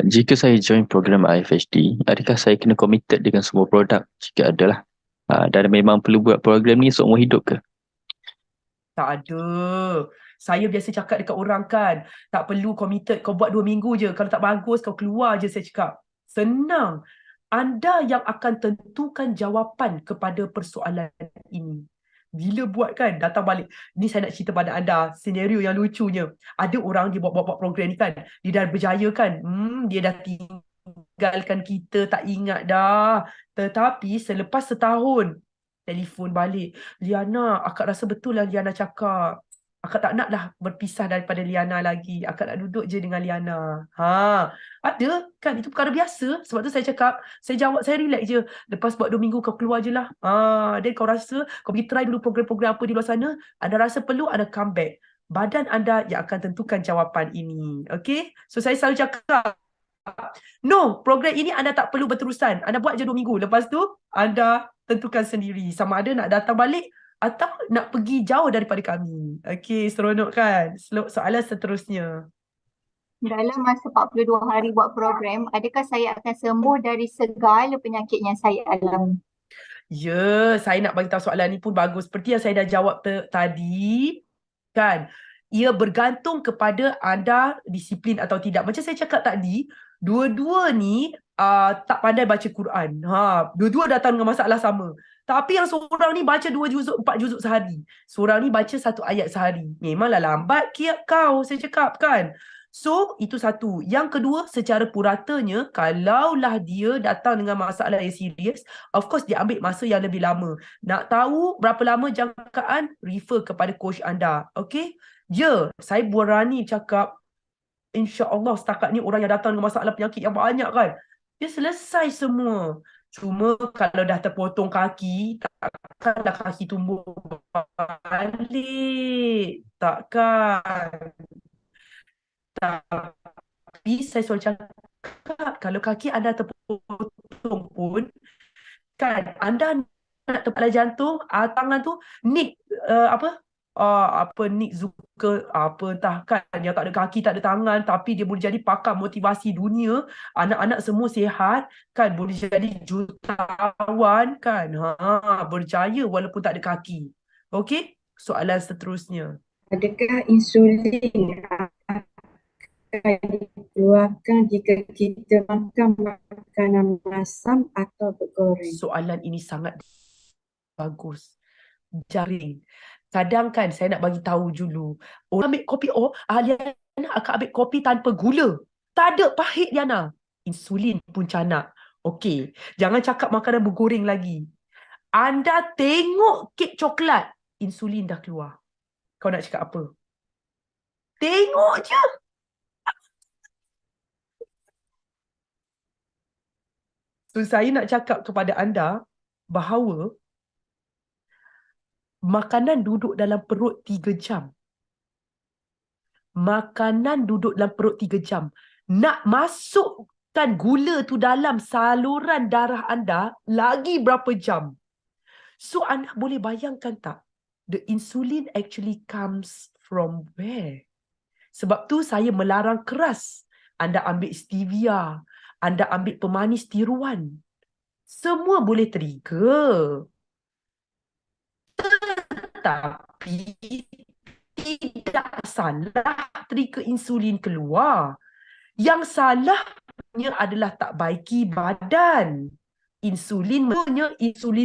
Jika saya join program IFHD, adakah saya kena committed dengan semua produk? Jika adalah, dan memang perlu buat program ni seumur hidup ke? Tak ada. Saya biasa cakap dekat orang kan, tak perlu committed, kau buat 2 minggu je. Kalau tak bagus, kau keluar je, saya cakap. Senang. Anda yang akan tentukan jawapan kepada persoalan ini. Bila buat kan, datang balik. Ni saya nak cerita pada anda, senario yang lucunya. Ada orang dia buat program ni kan, dia dah berjaya kan. Dia dah tinggalkan kita, tak ingat dah. Tetapi selepas setahun, telefon balik. Liana, akak rasa betul lah Liana cakap. Akak tak nak dah berpisah daripada Liana lagi. Akak nak duduk je dengan Liana. Ada kan, itu perkara biasa. Sebab tu saya cakap, saya jawab, saya relax je. Lepas buat 2 minggu kau keluar je lah. Dan kau rasa, kau pergi try dulu program-program apa di luar sana. Anda rasa perlu, anda come back. Badan anda yang akan tentukan jawapan ini. Okay? So saya selalu cakap, no, program ini anda tak perlu berterusan. Anda buat je 2 minggu. Lepas tu, anda tentukan sendiri. Sama ada nak datang balik atau nak pergi jauh daripada kami. Okey, seronok kan? Soalan seterusnya. Dalam masa 42 hari buat program, adakah saya akan sembuh dari segala penyakit yang saya alami? Ya, saya nak bagi tahu soalan ni pun bagus. Seperti yang saya dah jawab tadi, kan? Ia bergantung kepada anda disiplin atau tidak. Macam saya cakap tadi, dua-dua ni tak pandai baca Quran. Dua-dua datang dengan masalah sama. Tapi yang seorang ni baca 2 juzuk, 4 juzuk sehari. Seorang ni baca 1 ayat sehari. Memanglah lambat kau, saya cakap kan. So, itu satu. Yang kedua, secara puratanya, kalaulah dia datang dengan masalah yang serius, of course dia ambil masa yang lebih lama. Nak tahu berapa lama jangkaan, refer kepada coach anda. Okay? Ya, saya berani cakap, insya-Allah setakat ni orang yang datang dengan masalah penyakit yang banyak kan, dia selesai semua. Cuma kalau dah terpotong kaki, takkanlah kaki tumbuh balik. Takkan. Tapi saya selalu cakap, kalau kaki anda terpotong pun, kan, anda nak terpalai jantung, tangan tu, Nick, Nick Zucker, entah kan, yang tak ada kaki, tak ada tangan, tapi dia boleh jadi pakar motivasi dunia, anak-anak semua sihat, kan, boleh jadi jutawan, kan, berjaya walaupun tak ada kaki. Okey, soalan seterusnya. Adakah insulin akan dikeluarkan jika kita makan makanan masam atau bergoreng? Soalan ini sangat bagus. Jaring. Kadang kan saya nak bagi tahu dulu. Orang ambil kopi, Liana akan ambil kopi tanpa gula. Tak ada pahit Liana. Insulin pun canak. Okey, jangan cakap makanan bergoreng lagi. Anda tengok kek coklat, insulin dah keluar. Kau nak cakap apa? Tengok je. So saya nak cakap kepada anda bahawa makanan duduk dalam perut 3 jam. Makanan duduk dalam perut 3 jam. Nak masukkan gula tu dalam saluran darah anda lagi berapa jam? So anda boleh bayangkan tak? The insulin actually comes from where? Sebab tu saya melarang keras. Anda ambil stevia, anda ambil pemanis tiruan. Semua boleh trigger. Tetapi tidak salah trigger insulin keluar. Yang salahnya adalah tak baiki badan. Insulin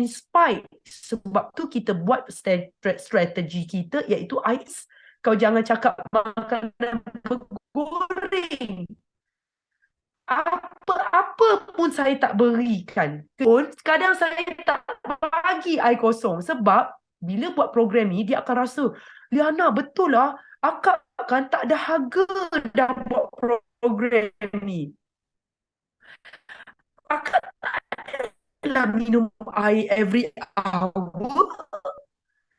spike. Sebab tu kita buat strategi kita iaitu ais. Kau jangan cakap makanan bergoreng. Apa pun saya tak berikan. Kadang saya tak bagi air kosong sebab Bila buat program ni, dia akan rasa, Liana betul lah, akak kan tak ada harga dah buat program ni. Akak tak adalah minum air every hour.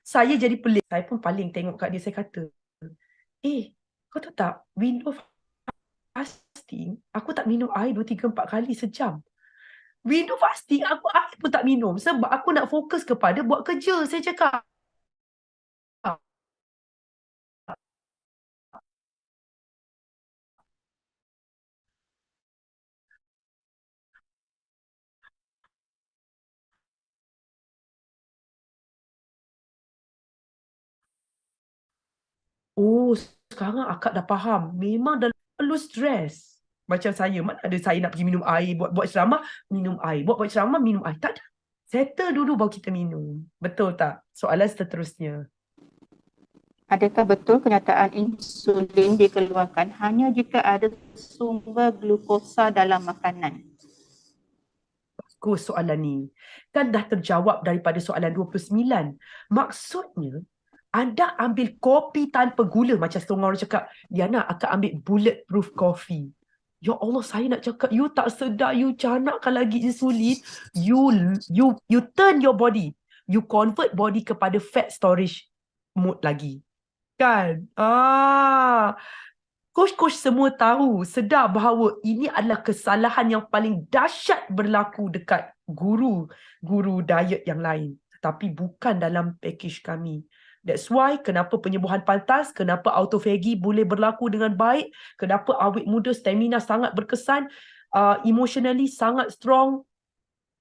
Saya jadi pelik. Saya pun paling tengok kat dia, saya kata, kau tahu tak, window fasting, aku tak minum air 2, 3, 4 kali sejam. Window fasting, aku air pun tak minum sebab aku nak fokus kepada buat kerja, saya cakap. Oh, sekarang akak dah faham. Memang dah perlu stres. Macam saya, mana ada saya nak pergi minum air, buat ceramah, minum air. Buat ceramah, minum air. Tak ada. Settle dulu baru kita minum. Betul tak? Soalan seterusnya. Adakah betul kenyataan insulin dikeluarkan hanya jika ada sumber glukosa dalam makanan? Bagus soalan ni. Kan dah terjawab daripada soalan 29. Maksudnya, anda ambil kopi tanpa gula. Macam setengah orang cakap, Diana akan ambil bulletproof coffee. Ya Allah, saya nak cakap, you tak sedar, you canakkan lagi insulin. You turn your body. You convert body kepada fat storage mode lagi. Kan? Coach-coach semua tahu, sedar bahawa ini adalah kesalahan yang paling dahsyat berlaku dekat guru diet yang lain. Tetapi bukan dalam package kami. That's why kenapa penyembuhan pantas, kenapa autophagy boleh berlaku dengan baik, kenapa awet muda stamina sangat berkesan, emotionally sangat strong,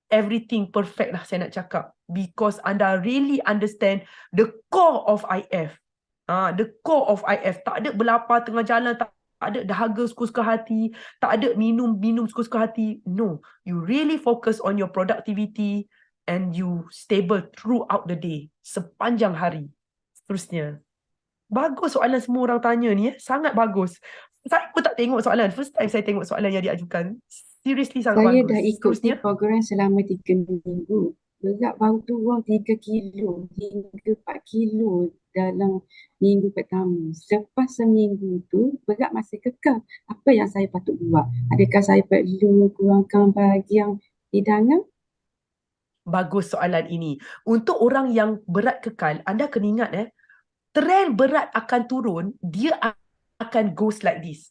everything perfect lah saya nak cakap. Because anda really understand the core of IF. The core of IF. Tak ada berlapar tengah jalan, tak ada dahaga suka-suka hati, tak ada minum suka-suka hati. No, you really focus on your productivity and you stable throughout the day, sepanjang hari. Seterusnya. Bagus soalan semua orang tanya ni. Sangat bagus. Saya pun tak tengok soalan. First time saya tengok soalan yang diajukan. Seriously sangat Saya bagus. dah ikuti Seterusnya. program selama 3 minggu. Berat baru turun 3 kilo, hingga 4 kilo dalam minggu pertama. Selepas seminggu tu, berat masih kekal. Apa yang saya patut buat? Adakah saya perlu kurangkan bahagian hidangan? Bagus soalan ini. Untuk orang yang berat kekal, anda kena ingat trend berat akan turun, dia akan goes like this.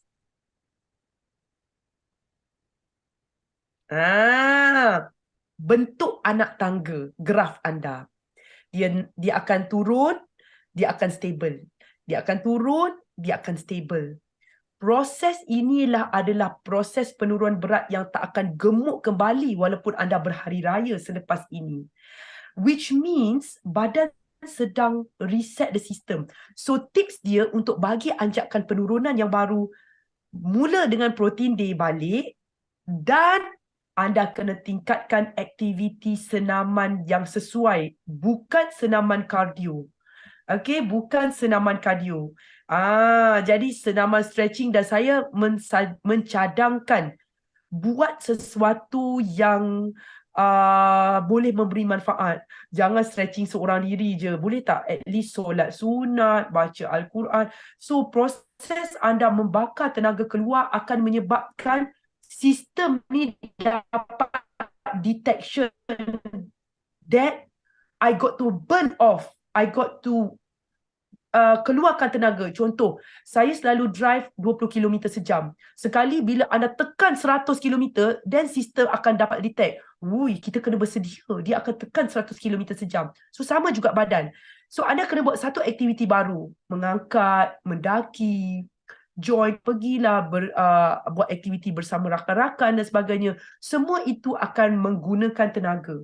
Bentuk anak tangga, graf anda. Dia akan turun, dia akan stable. Dia akan turun, dia akan stable. Proses inilah adalah proses penurunan berat yang tak akan gemuk kembali walaupun anda berhari raya selepas ini. Which means badan sedang reset the system. So tips dia untuk bagi anjakan penurunan yang baru, mula dengan protein day balik dan anda kena tingkatkan aktiviti senaman yang sesuai, bukan senaman kardio. Okey, bukan senaman kardio. Jadi senaman stretching, dan saya mencadangkan buat sesuatu yang boleh memberi manfaat. Jangan stretching seorang diri je. Boleh tak? At least solat sunat, baca Al-Quran. So proses anda membakar tenaga keluar akan menyebabkan sistem ni dapat detection that I got to burn off. I got to keluarkan tenaga. Contoh, saya selalu drive 20 km sejam. Sekali bila anda tekan 100 km, then sistem akan dapat detect. Kita kena bersedia. Dia akan tekan 100 km sejam. So sama juga badan. So anda kena buat satu aktiviti baru. Mengangkat, mendaki, join, pergilah buat aktiviti bersama rakan-rakan dan sebagainya. Semua itu akan menggunakan tenaga.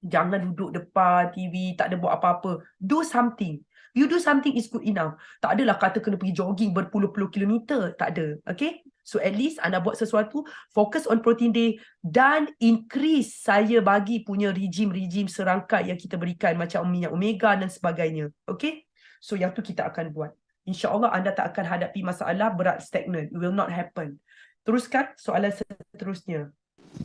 Jangan duduk depan TV, tak ada buat apa-apa. Do something. You do something is good enough. Tak adalah kata kena pergi jogging berpuluh-puluh kilometer. Tak ada. Okay? So at least anda buat sesuatu, fokus on protein day dan increase saya bagi punya regime serangkai yang kita berikan macam minyak omega dan sebagainya. Okay? So yang tu kita akan buat. InsyaAllah anda tak akan hadapi masalah berat stagnan. It will not happen. Teruskan soalan seterusnya.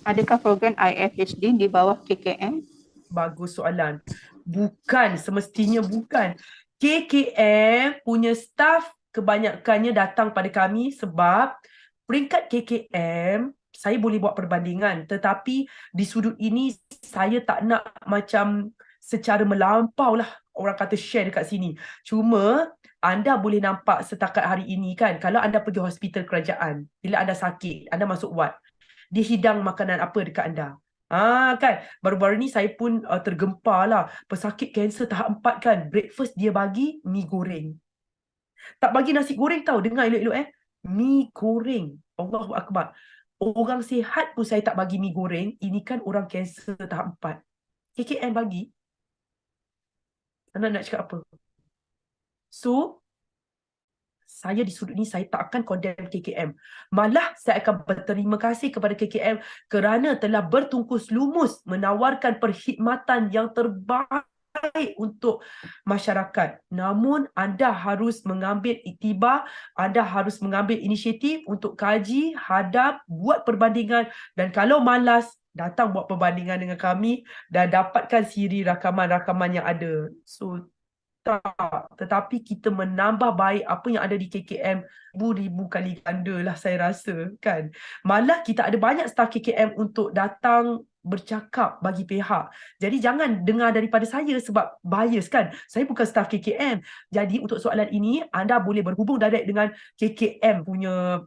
Adakah program IFHD di bawah KKM? Bagus soalan. Bukan, semestinya bukan. KKM punya staff kebanyakannya datang pada kami sebab peringkat KKM saya boleh buat perbandingan, tetapi di sudut ini saya tak nak macam secara melampau lah orang kata share dekat sini. Cuma anda boleh nampak setakat hari ini kan, kalau anda pergi hospital kerajaan, bila anda sakit, anda masuk ward, dia hidang makanan apa dekat anda? Kan, baru-baru ni saya pun tergempar lah. Pesakit kanser tahap 4 kan, breakfast dia bagi mi goreng. Tak bagi nasi goreng tau, dengar elok-elok mi goreng. Allahu Akbar. Orang sihat pun saya tak bagi mi goreng, ini kan orang kanser tahap 4. KKM bagi. Anda nak cakap apa? So, saya di sudut ni saya tak akan condemn KKM. Malah saya akan berterima kasih kepada KKM kerana telah bertungkus lumus menawarkan perkhidmatan yang terbaik untuk masyarakat. Namun anda harus mengambil iktibar, anda harus mengambil inisiatif untuk kaji, hadap, buat perbandingan, dan kalau malas, datang buat perbandingan dengan kami dan dapatkan siri rakaman-rakaman yang ada. So, tak, tetapi kita menambah baik apa yang ada di KKM ribu kali ganda lah saya rasa kan. Malah kita ada banyak staf KKM untuk datang bercakap bagi pihak. Jadi jangan dengar daripada saya sebab bias kan. Saya bukan staf KKM. Jadi untuk soalan ini anda boleh berhubung direct dengan KKM punya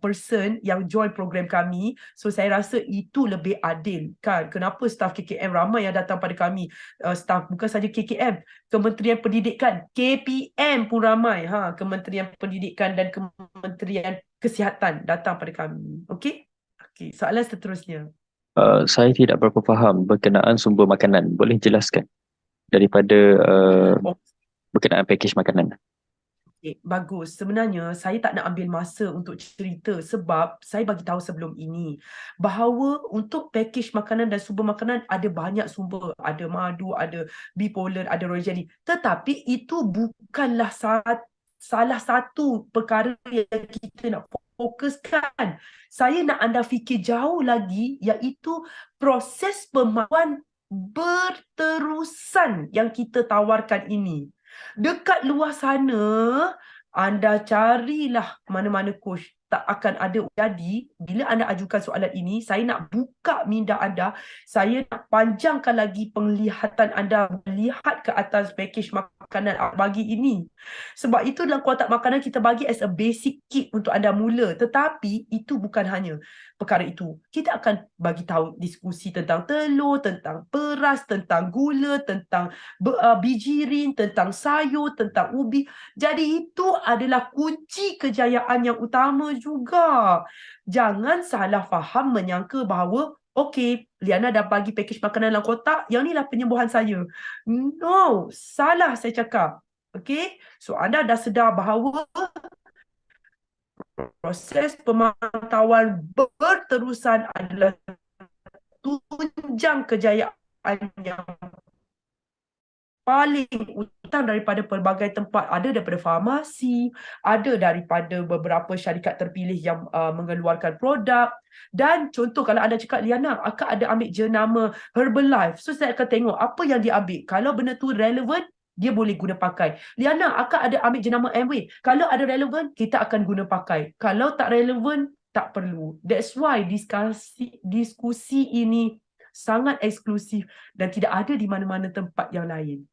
person yang join program kami. So saya rasa itu lebih adil kan. Kenapa staf KKM ramai yang datang pada kami. Staf bukan saja KKM, Kementerian Pendidikan, KPM pun ramai. Kementerian Pendidikan dan Kementerian Kesihatan datang pada kami. Okey? Okey, soalan seterusnya. Saya tidak berapa faham berkenaan sumber makanan. Boleh jelaskan daripada berkenaan pakej makanan? Okay, bagus. Sebenarnya saya tak nak ambil masa untuk cerita sebab saya bagi tahu sebelum ini bahawa untuk pakej makanan dan sumber makanan ada banyak sumber. Ada madu, ada bipolar, ada royal jelly. Tetapi itu bukanlah salah satu perkara yang kita nak fokuskan. Saya nak anda fikir jauh lagi iaitu proses pemahaman berterusan yang kita tawarkan ini. Dekat luar sana, anda carilah mana-mana coach. Tak akan ada. Jadi, bila anda ajukan soalan ini, saya nak buka minda anda. Saya nak panjangkan lagi penglihatan anda melihat ke atas pakej makanan bagi ini. Sebab itu dalam kotak makanan kita bagi as a basic kit untuk anda mula. Tetapi, itu bukan hanya perkara itu. Kita akan bagi tahu diskusi tentang telur, tentang beras, tentang gula, tentang bijirin, tentang sayur, tentang ubi. Jadi itu adalah kunci kejayaan yang utama juga. Jangan salah faham menyangka bahawa okey, Liana dah bagi pakej makanan dalam kotak, yang inilah penyembuhan saya. No, salah saya cakap. Okey, so anda dah sedar bahawa proses pemantauan berterusan adalah tunjang kejayaan yang paling utama daripada pelbagai tempat. Ada daripada farmasi, ada daripada beberapa syarikat terpilih yang mengeluarkan produk. Dan contoh kalau anda cakap, Liana, akak ada ambil jenama Herbalife. So saya akan tengok apa yang dia ambil. Kalau benda tu relevan, dia boleh guna pakai. Liana, akak ada ambil jenama Amway. Kalau ada relevan, kita akan guna pakai. Kalau tak relevan, tak perlu. That's why diskusi ini sangat eksklusif dan tidak ada di mana-mana tempat yang lain.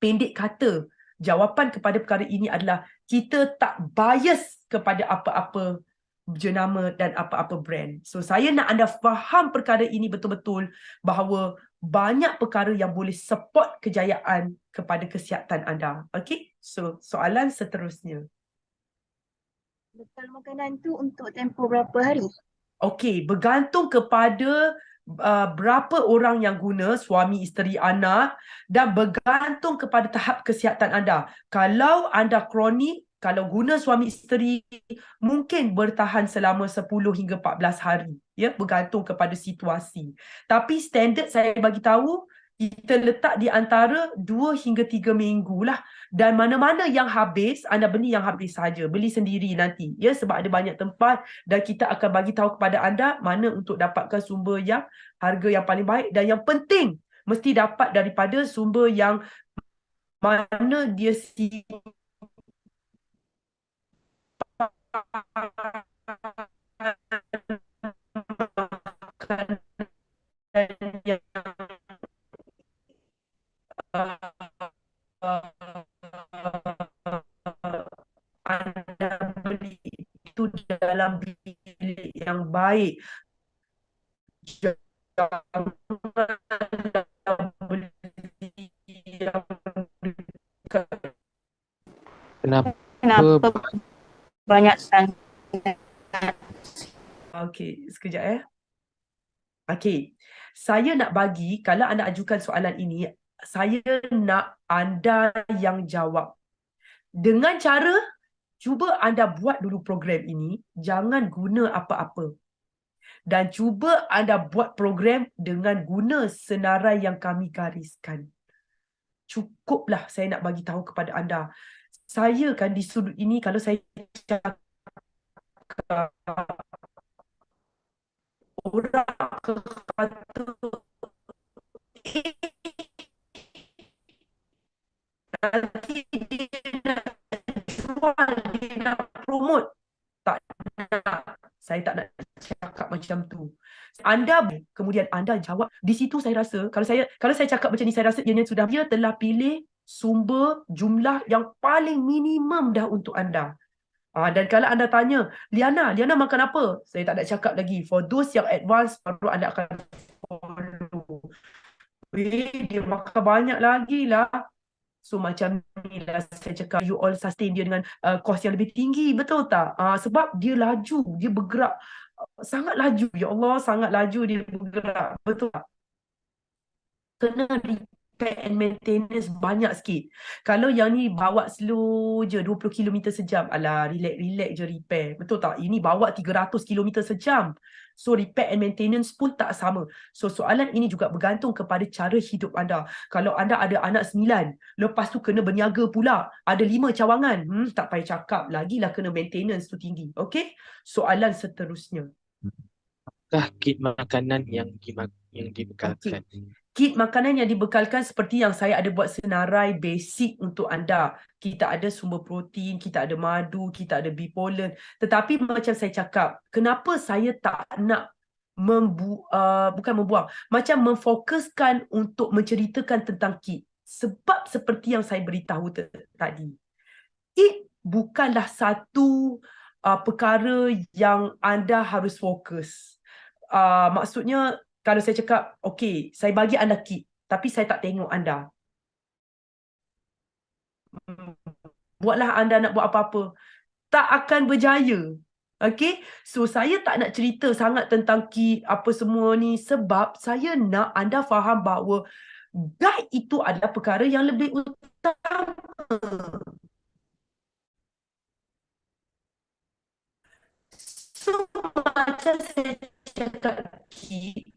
Pendek kata, jawapan kepada perkara ini adalah kita tak bias kepada apa-apa jenama dan apa-apa brand. So saya nak anda faham perkara ini betul-betul bahawa banyak perkara yang boleh support kejayaan kepada kesihatan anda. Okey? So soalan seterusnya. Bekal makanan tu untuk tempoh berapa hari? Okey, bergantung kepada berapa orang yang guna, suami, isteri, anak, dan bergantung kepada tahap kesihatan anda. Kalau anda kronik, kalau guna suami isteri, mungkin bertahan selama 10 hingga 14 hari. Ya, bergantung kepada situasi. Tapi standard saya bagi tahu, kita letak di antara 2 hingga 3 minggu lah. Dan mana-mana yang habis, anda beli yang habis saja. Beli sendiri nanti. Ya, sebab ada banyak tempat dan kita akan bagi tahu kepada anda mana untuk dapatkan sumber yang harga yang paling baik. Dan yang penting, Mesti dapat daripada sumber yang mana dia simpan makanan yang anda beli itu dalam bilik yang baik. Jangan beli yang dekat. Kenapa Kenapa banyak sangat? Okey, sekejap. Okey, saya nak bagi, kalau anda ajukan soalan ini, saya nak anda yang jawab. Dengan cara, cuba anda buat dulu program ini, jangan guna apa-apa. Dan cuba anda buat program dengan guna senarai yang kami gariskan. Cukuplah saya nak bagi tahu kepada anda. Saya kan di sudut ini, kalau saya cakap orang kata nanti dia nak jual, dia nak promote. Tak nak. Saya tak nak cakap macam tu. Anda kemudian anda jawab. Di situ saya rasa, kalau saya cakap macam ni, saya rasa ianya sudah dia telah pilih sumber jumlah yang paling minimum dah untuk anda. Dan kalau anda tanya, Liana makan apa? Saya tak nak cakap lagi. For those yang advance, baru anda akan follow. Dia makan banyak lagi lah. So macam ni lah saya cakap, you all sustain dia dengan kos yang lebih tinggi, betul tak? Sebab dia laju, dia bergerak sangat laju. Ya Allah, sangat laju dia bergerak, betul tak? Kena repair and maintenance banyak sikit. Kalau yang ni bawa slow je 20 km sejam, alah relax je repair, betul tak? Ini bawa 300 km sejam. So repair and maintenance pun tak sama. So soalan ini juga bergantung kepada cara hidup anda. Kalau anda ada anak 9, lepas tu kena berniaga pula, ada 5 cawangan, tak payah cakap, lagilah kena maintenance tu tinggi. Okey? Soalan seterusnya. apakah kit makanan yang dibekalkan? Kit makanan yang dibekalkan seperti yang saya ada buat senarai basic untuk anda. Kita ada sumber protein, kita ada madu, kita ada bee pollen. Tetapi macam saya cakap, kenapa saya tak nak bukan membuang, macam memfokuskan untuk menceritakan tentang kit. Sebab seperti yang saya beritahu tadi, kit bukanlah satu perkara yang anda harus fokus. Maksudnya, kalau saya cakap, okey, saya bagi anda kit, tapi saya tak tengok anda. Buatlah anda nak buat apa-apa. Tak akan berjaya. Okey? So, saya tak nak cerita sangat tentang kit, apa semua ni, sebab saya nak anda faham bahawa guide itu adalah perkara yang lebih utama. So, macam saya cakap kit,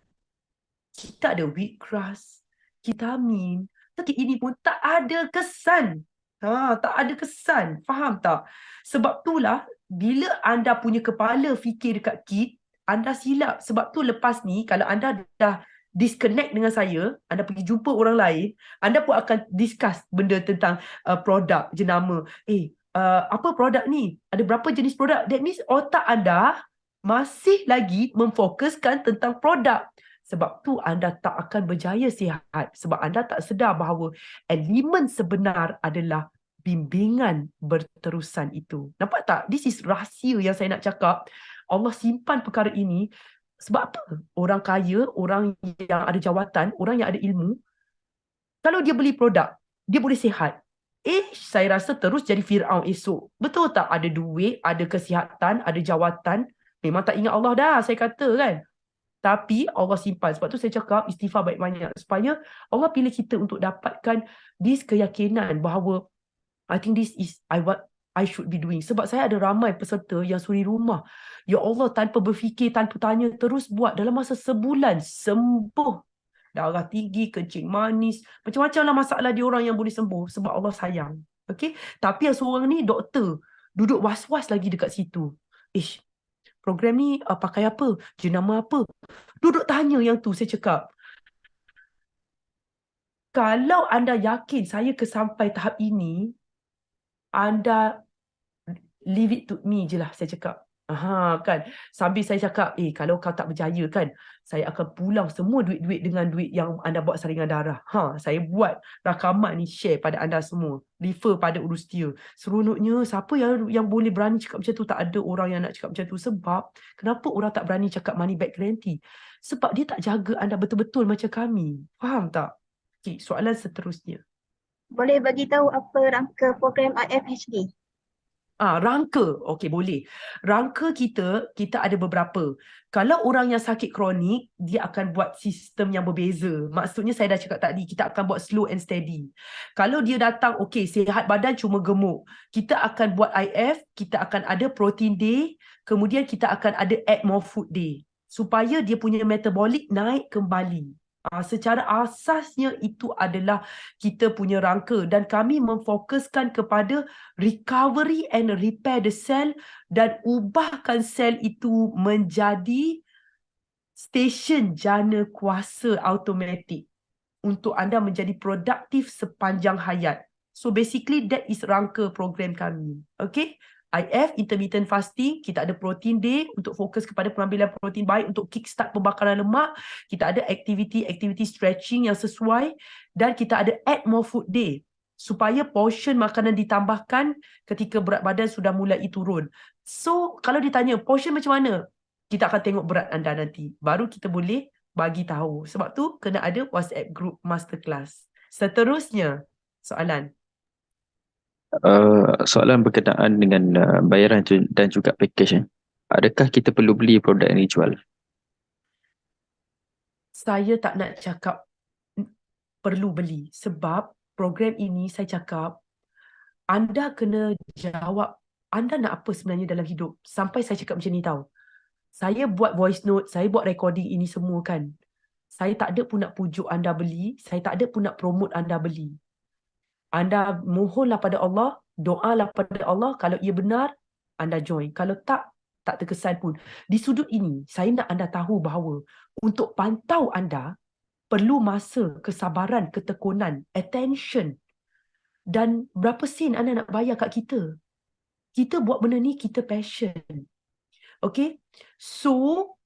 kita ada wheatgrass, vitamin, tapi ini pun tak ada kesan. Tak ada kesan. Faham tak? Sebab itulah, bila anda punya kepala fikir dekat kit, anda silap. Sebab tu lepas ni, kalau anda dah disconnect dengan saya, anda pergi jumpa orang lain, anda pun akan discuss benda tentang produk, jenama. Apa produk ni? Ada berapa jenis produk? That means otak anda masih lagi memfokuskan tentang produk. Sebab tu anda tak akan berjaya sihat. Sebab anda tak sedar bahawa elemen sebenar adalah bimbingan berterusan itu. Nampak tak? This is rahsia yang saya nak cakap. Allah simpan perkara ini. Sebab apa? Orang kaya, orang yang ada jawatan, orang yang ada ilmu, kalau dia beli produk, dia boleh sihat. Saya rasa terus jadi Fir'aun esok. Betul tak? Ada duit, ada kesihatan, ada jawatan. Memang tak ingat Allah dah, saya kata kan. Tapi Allah simpan. Sebab tu saya cakap istighfar banyak-banyak. Supaya Allah pilih kita untuk dapatkan this keyakinan bahawa I think this is what I should be doing. Sebab saya ada ramai peserta yang suri rumah. Ya Allah, tanpa berfikir, tanpa tanya, terus buat. Dalam masa sebulan, sembuh. Darah tinggi, kencing manis. Macam-macam lah masalah dia orang yang boleh sembuh. Sebab Allah sayang. Okay? Tapi yang seorang ni doktor. Duduk was-was lagi dekat situ. Program ni pakai apa? Jenama apa? Duduk tanya yang tu, saya cakap. Kalau anda yakin saya sampai tahap ini, anda leave it to me je lah, saya cakap. Kan. Sambil saya cakap, kalau kau tak berjaya kan, saya akan pulang semua duit-duit dengan duit yang anda buat saringan darah. Saya buat rakaman ni share pada anda semua. Refer pada Urustia. Seronoknya, siapa yang boleh berani cakap macam tu? Tak ada orang yang nak cakap macam tu. Sebab, kenapa orang tak berani cakap money back guarantee? Sebab dia tak jaga anda betul-betul macam kami. Faham tak? Okay, soalan seterusnya. Boleh bagi tahu apa rangka program IFHD? Rangka. Okey, boleh. Rangka kita ada beberapa. Kalau orang yang sakit kronik, dia akan buat sistem yang berbeza. Maksudnya saya dah cakap tadi, kita akan buat slow and steady. Kalau dia datang, okey, sihat badan cuma gemuk. Kita akan buat IF, kita akan ada protein day, kemudian kita akan ada add more food day. Supaya dia punya metabolic naik kembali. Secara asasnya itu adalah kita punya rangka dan kami memfokuskan kepada recovery and repair the cell dan ubahkan sel itu menjadi stesen jana kuasa automatik untuk anda menjadi produktif sepanjang hayat. So basically that is rangka program kami. Okay? IF, intermittent fasting, kita ada protein day untuk fokus kepada pengambilan protein baik untuk kickstart pembakaran lemak. Kita ada activity stretching yang sesuai dan kita ada add more food day supaya portion makanan ditambahkan ketika berat badan sudah mulai turun. So, kalau ditanya portion macam mana? Kita akan tengok berat anda nanti. Baru kita boleh bagi tahu. Sebab tu kena ada WhatsApp group masterclass. Seterusnya, soalan. Soalan berkenaan dengan bayaran dan juga package. Adakah kita perlu beli produk yang dijual? Saya tak nak cakap perlu beli. Sebab program ini saya cakap, anda kena jawab anda nak apa sebenarnya dalam hidup. Sampai saya cakap macam ni tau. Saya buat voice note, saya buat recording ini semua kan. Saya tak ada pun nak pujuk anda beli. Saya tak ada pun nak promote anda beli. Anda mohonlah pada Allah, doalah pada Allah. Kalau ia benar, anda join. Kalau tak terkesan pun. Di sudut ini, saya nak anda tahu bahawa untuk pantau anda, perlu masa, kesabaran, ketekunan, attention. Dan berapa sen anda nak bayar kat kita? Kita buat benda ni, kita passion. Okay? So,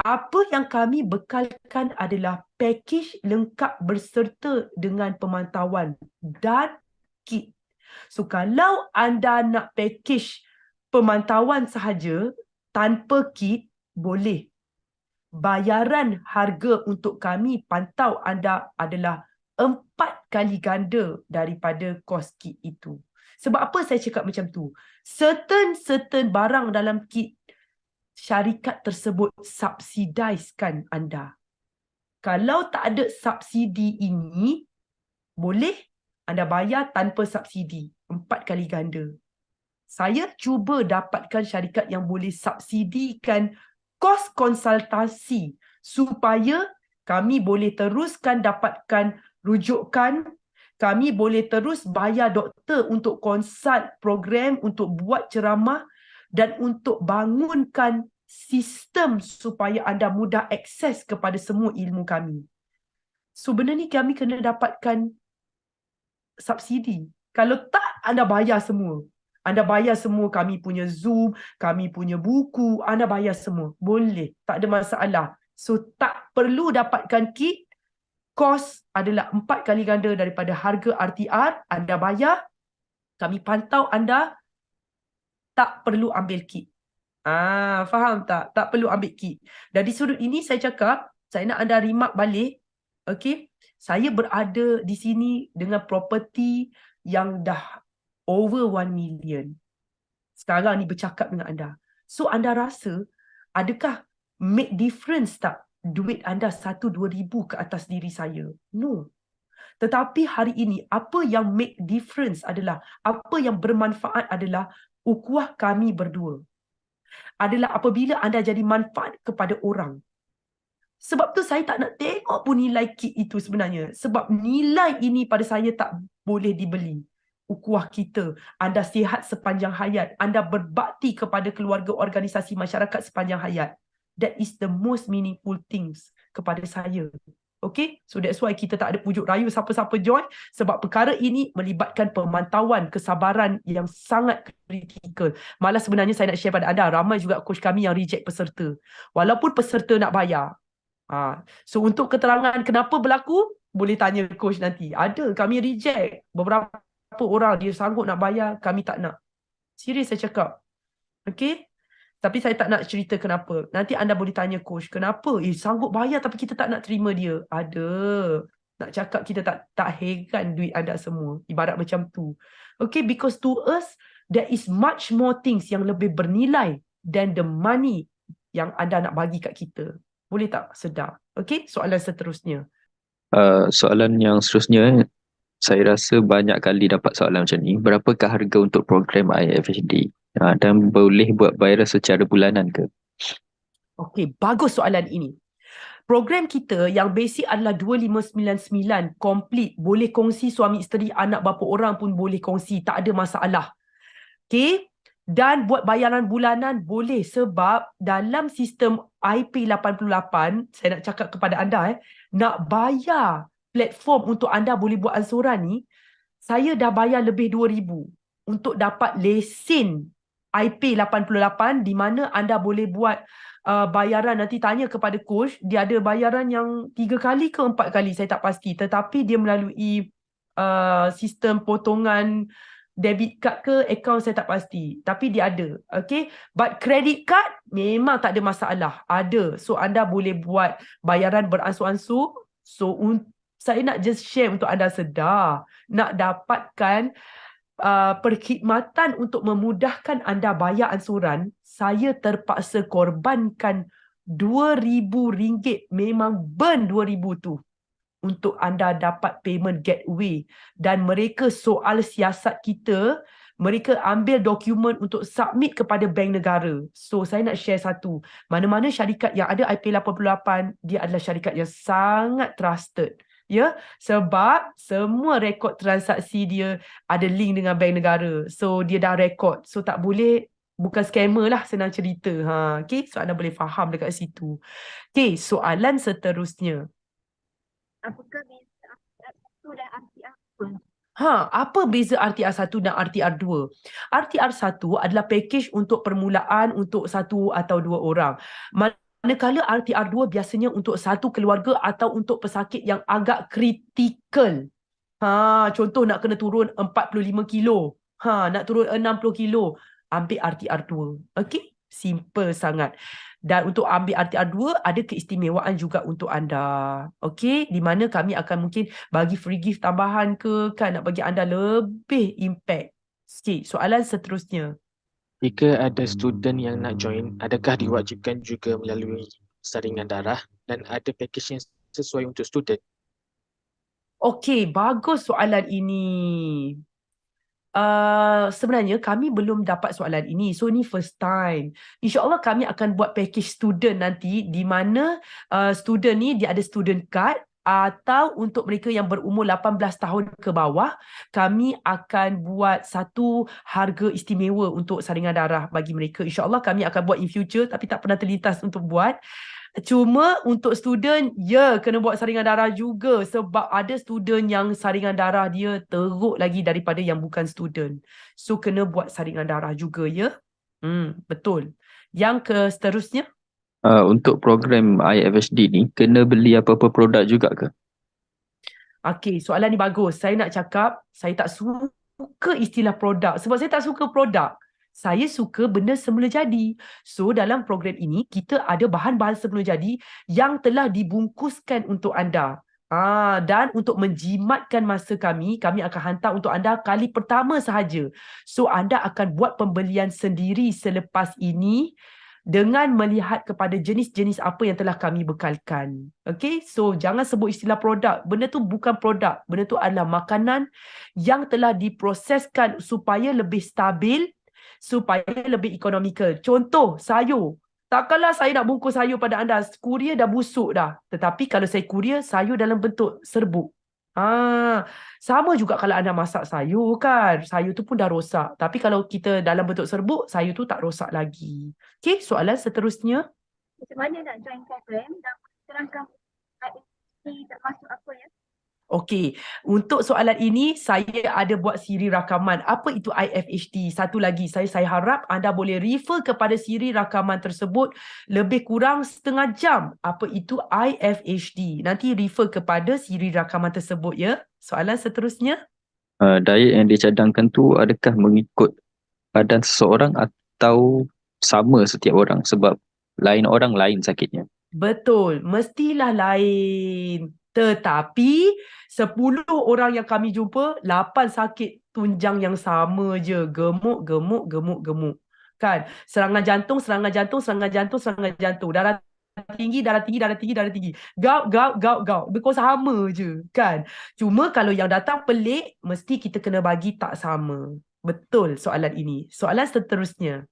apa yang kami bekalkan adalah package lengkap berserta dengan pemantauan dan kit. So, kalau anda nak package pemantauan sahaja tanpa kit, boleh. Bayaran harga untuk kami pantau anda adalah 4 kali ganda daripada kos kit itu. Sebab apa saya cakap macam tu? Certain barang dalam kit syarikat tersebut subsidizekan anda. Kalau tak ada subsidi ini, boleh anda bayar tanpa subsidi. 4 kali ganda. Saya cuba dapatkan syarikat yang boleh subsidikan kos konsultasi supaya kami boleh teruskan dapatkan rujukan, kami boleh terus bayar doktor untuk konsult program, untuk buat ceramah dan untuk bangunkan sistem supaya anda mudah akses kepada semua ilmu kami. So benda ni kami kena dapatkan subsidi. Kalau tak, anda bayar semua. Anda bayar semua kami punya Zoom, kami punya buku, anda bayar semua. Boleh, tak ada masalah. So tak perlu dapatkan kit, kos adalah 4 kali ganda daripada harga RTR, anda bayar, kami pantau anda, tak perlu ambil kit. Faham tak? Tak perlu ambil kit. Dan di sudut ini saya cakap, saya nak anda remark balik, okay? Saya berada di sini dengan property yang dah over 1 million. Sekarang ni bercakap dengan anda. So anda rasa, adakah make difference tak duit anda 1-2 ribu ke atas diri saya? No. Tetapi hari ini, apa yang make difference adalah, apa yang bermanfaat adalah ukhuwah kami berdua. Adalah apabila anda jadi manfaat kepada orang. Sebab tu saya tak nak tengok pun nilai kit itu sebenarnya. Sebab nilai ini pada saya tak boleh dibeli. Ukhuwah kita, anda sihat sepanjang hayat, anda berbakti kepada keluarga organisasi masyarakat sepanjang hayat. That is the most meaningful things kepada saya. Okay, so that's why kita tak ada pujuk rayu siapa-siapa join, sebab perkara ini melibatkan pemantauan kesabaran yang sangat kritikal. Malah sebenarnya saya nak share pada anda, ramai juga coach kami yang reject peserta walaupun peserta nak bayar. So untuk keterangan kenapa berlaku, boleh tanya coach nanti. Ada kami reject beberapa orang, dia sanggup nak bayar, kami tak nak. Serius saya cakap. Okay, tapi saya tak nak cerita kenapa. Nanti anda boleh tanya coach, kenapa? Sanggup bayar tapi kita tak nak terima dia. Ada. Nak cakap kita tak heran duit anda semua. Ibarat macam tu. Okay, because to us, there is much more things yang lebih bernilai than the money yang anda nak bagi kat kita. Boleh tak sedar? Okay, soalan seterusnya. Soalan yang seterusnya, saya rasa banyak kali dapat soalan macam ni. Berapakah harga untuk program IFHD? Dan boleh buat bayaran secara bulanan ke? Okey, bagus soalan ini. Program kita yang basic adalah 2599 complete. Boleh kongsi suami isteri, anak berapa orang pun boleh kongsi. Tak ada masalah. Okey. Dan buat bayaran bulanan boleh, sebab dalam sistem IP88, saya nak cakap kepada anda, nak bayar platform untuk anda boleh buat ansuran ni, saya dah bayar lebih 2,000 untuk dapat lesen IP88, di mana anda boleh buat bayaran. Nanti tanya kepada coach, dia ada bayaran yang 3 kali ke 4 kali, saya tak pasti, tetapi dia melalui sistem potongan debit card ke akaun, saya tak pasti, tapi dia ada. Okay, but credit card memang tak ada masalah, ada. So anda boleh buat bayaran beransur-ansur. So saya nak just share untuk anda sedar, nak dapatkan perkhidmatan untuk memudahkan anda bayar ansuran, saya terpaksa korbankan RM2,000, memang burn 2,000 tu untuk anda dapat payment gateway. Dan mereka soal siasat kita, mereka ambil dokumen untuk submit kepada bank negara. So saya nak share satu, mana-mana syarikat yang ada IP88, dia adalah syarikat yang sangat trusted. Ya, sebab semua rekod transaksi dia ada link dengan bank negara. So dia dah rekod. So tak boleh, bukan scammer lah, senang cerita. Okay, so anda boleh faham dekat situ. Okay, soalan seterusnya. Apakah beza RTR1 dan RTR2? Apa beza RTR1 dan RTR2? RTR1 adalah package untuk permulaan untuk 1 atau 2 orang. Manakala RTR2 biasanya untuk satu keluarga atau untuk pesakit yang agak kritikal. Contoh nak kena turun 45 kilo. Nak turun 60 kilo. Ambil RTR2. Okey? Simple sangat. Dan untuk ambil RTR2 ada keistimewaan juga untuk anda. Okey, di mana kami akan mungkin bagi free gift tambahan ke, kan, nak bagi anda lebih impact. Okey, soalan seterusnya. Jika ada student yang nak join, adakah diwajibkan juga melalui saringan darah dan ada package yang sesuai untuk student? Okey, bagus soalan ini. Sebenarnya kami belum dapat soalan ini. So ni first time. InsyaAllah kami akan buat package student nanti, di mana student ni dia ada student card, atau untuk mereka yang berumur 18 tahun ke bawah, kami akan buat satu harga istimewa untuk saringan darah bagi mereka. InsyaAllah kami akan buat in future, tapi tak pernah terlintas untuk buat. Cuma untuk student, kena buat saringan darah juga, sebab ada student yang saringan darah dia teruk lagi daripada yang bukan student. So kena buat saringan darah juga, ya. Betul. Yang seterusnya. Untuk program IFHD ni, kena beli apa-apa produk juga ke? Okey, soalan ni bagus. Saya nak cakap, saya tak suka istilah produk, sebab saya tak suka produk. Saya suka benda semula jadi. So dalam program ini kita ada bahan-bahan semula jadi yang telah dibungkuskan untuk anda. Dan untuk menjimatkan masa kami akan hantar untuk anda kali pertama sahaja. So anda akan buat pembelian sendiri selepas ini dengan melihat kepada jenis-jenis apa yang telah kami bekalkan. Okay, so jangan sebut istilah produk. Benda tu bukan produk. Benda tu adalah makanan yang telah diproseskan supaya lebih stabil, supaya lebih ekonomikal. Contoh, sayur. Takkanlah saya nak bungkus sayur pada anda, kurier dah busuk dah. Tetapi kalau saya kurier, sayur dalam bentuk serbuk. Sama juga kalau anda masak sayur, kan. Sayur tu pun dah rosak. Tapi kalau kita dalam bentuk serbuk, sayur tu tak rosak lagi. Okey, soalan seterusnya. Macam mana nak join program dan terangkan tak masuk apa ya? Okey, untuk soalan ini saya ada buat siri rakaman. Apa itu IFHT? Satu lagi, saya harap anda boleh refer kepada siri rakaman tersebut lebih kurang setengah jam. Apa itu IFHT? Nanti refer kepada siri rakaman tersebut ya. Soalan seterusnya. Diet yang dicadangkan tu adakah mengikut badan seseorang atau sama setiap orang, sebab lain orang lain sakitnya? Betul, mestilah lain. Tetapi 10 orang yang kami jumpa, 8 sakit tunjang yang sama je. Gemuk, gemuk, gemuk, gemuk. Kan? Serangan jantung, serangan jantung, serangan jantung, serangan jantung. Darah tinggi, darah tinggi, darah tinggi, darah tinggi. Gout, gout, gout, gout. Because sama je. Kan? Cuma kalau yang datang pelik, mesti kita kena bagi tak sama. Betul soalan ini. Soalan seterusnya.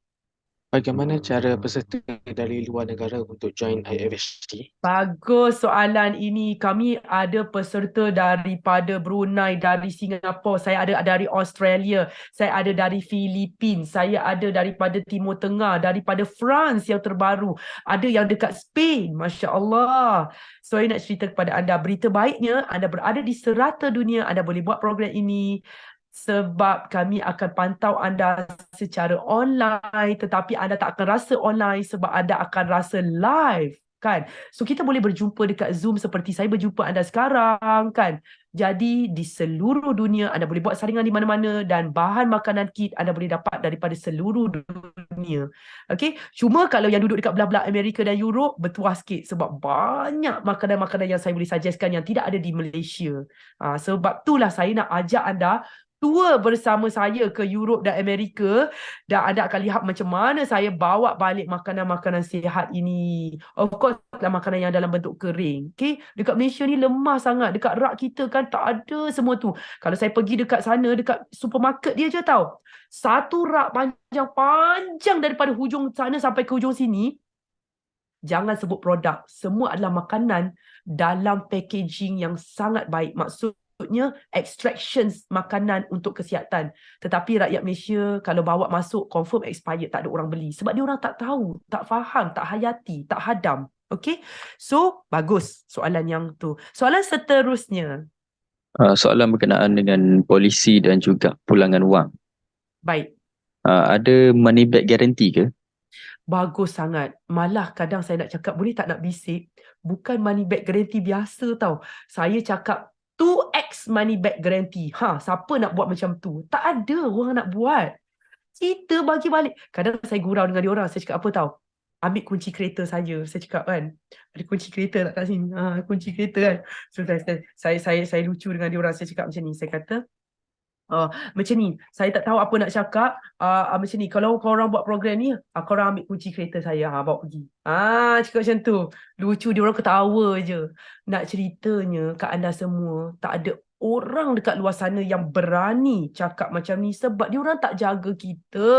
Bagaimana cara peserta dari luar negara untuk join IFHT? Bagus soalan ini. Kami ada peserta daripada Brunei, dari Singapura, saya ada dari Australia, saya ada dari Filipina, saya ada daripada Timur Tengah, daripada France yang terbaru, ada yang dekat Spain, Masya Allah. So, saya nak cerita kepada anda, berita baiknya anda berada di serata dunia, anda boleh buat program ini sebab kami akan pantau anda secara online, tetapi anda tak akan rasa online sebab anda akan rasa live. Kan? So kita boleh berjumpa dekat Zoom seperti saya berjumpa anda sekarang kan. Jadi di seluruh dunia anda boleh buat saringan di mana-mana dan bahan makanan kit anda boleh dapat daripada seluruh dunia. Okey, cuma kalau yang duduk dekat belah-belah Amerika dan Europe bertuah sikit sebab banyak makanan-makanan yang saya boleh suggestkan yang tidak ada di Malaysia. Sebab itulah saya nak ajak anda tour bersama saya ke Europe dan Amerika dan anda akan lihat macam mana saya bawa balik makanan-makanan sihat ini. Of course lah makanan yang dalam bentuk kering. Okay? Dekat Malaysia ni lemah sangat. Dekat rak kita kan tak ada semua tu. Kalau saya pergi dekat sana, dekat supermarket dia je tau. Satu rak panjang-panjang daripada hujung sana sampai ke hujung sini. Jangan sebut produk. Semua adalah makanan dalam packaging yang sangat baik. Maksudnya extractions makanan untuk kesihatan. Tetapi rakyat Malaysia kalau bawa masuk confirm expired, tak ada orang beli. Sebab dia orang tak tahu, tak faham, tak hayati, tak hadam. Okay? So, bagus soalan yang tu. Soalan seterusnya. Soalan berkenaan dengan polisi dan juga pulangan wang. Baik. Ada money back guarantee ke? Bagus sangat. Malah kadang saya nak cakap, boleh tak nak bisik? Bukan money back guarantee biasa tau. Saya cakap 2x money back guarantee. Siapa nak buat macam tu? Tak ada orang nak buat. Kita bagi balik. Kadang saya gurau dengan dia orang. Saya cakap apa tau? Ambil kunci kereta saya. Saya cakap kan. Ada kunci kereta tak kat sini? Kunci kereta kan. So saya lucu dengan dia orang. Saya cakap macam ni. Saya kata, macam ni, saya tak tahu apa nak cakap. Macam ni, kalau korang buat program ni, korang ambil kunci kereta saya, bawa pergi. Cakap macam tu. Lucu, dia orang ketawa je. Nak ceritanya kat anda semua, tak ada orang dekat luar sana yang berani cakap macam ni sebab dia orang tak jaga kita.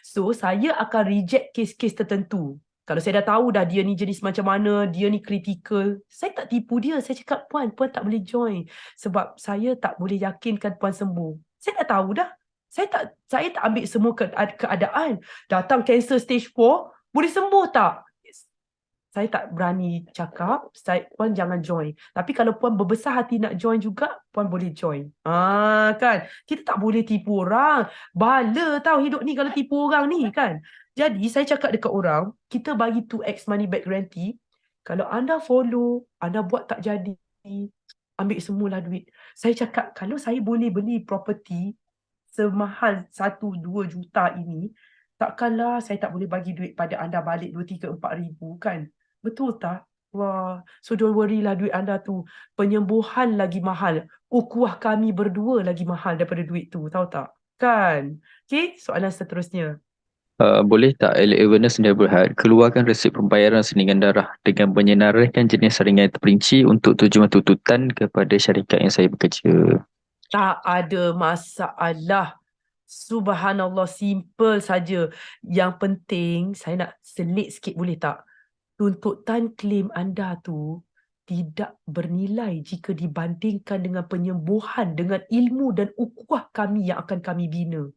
So, saya akan reject kes-kes tertentu. Kalau saya dah tahu dah dia ni jenis macam mana, dia ni kritikal, saya tak tipu dia. Saya cakap, puan tak boleh join. Sebab saya tak boleh yakinkan puan sembuh. Saya dah tahu dah. Saya tak ambil semua keadaan. Datang cancer stage 4, boleh sembuh tak? Saya tak berani cakap, puan jangan join. Tapi kalau puan berbesar hati nak join juga, puan boleh join. Kan? Kita tak boleh tipu orang. Bala tau hidup ni kalau tipu orang ni kan. Jadi saya cakap dekat orang, kita bagi 2x money back guarantee. Kalau anda follow, anda buat tak jadi, ambil semualah duit. Saya cakap, kalau saya boleh beli property semahal 1-2 juta ini, takkanlah saya tak boleh bagi duit pada anda balik 2, 3, 4 ribu kan. Betul tak? Wah, so don't worry lah duit anda tu. Penyembuhan lagi mahal. Ukuah kami berdua lagi mahal daripada duit tu. Tahu tak? Kan? Okay, soalan seterusnya. Boleh tak Awareness Neighborhood keluarkan resip pembayaran sendirian darah dengan menyenaraikan jenis saringan yang terperinci untuk tujuan tuntutan kepada syarikat yang saya bekerja? Tak ada masalah. Subhanallah, simple saja. Yang penting, saya nak selit sikit boleh tak? Tuntutan klaim anda tu tidak bernilai jika dibandingkan dengan penyembuhan, dengan ilmu dan ukuah kami yang akan kami bina.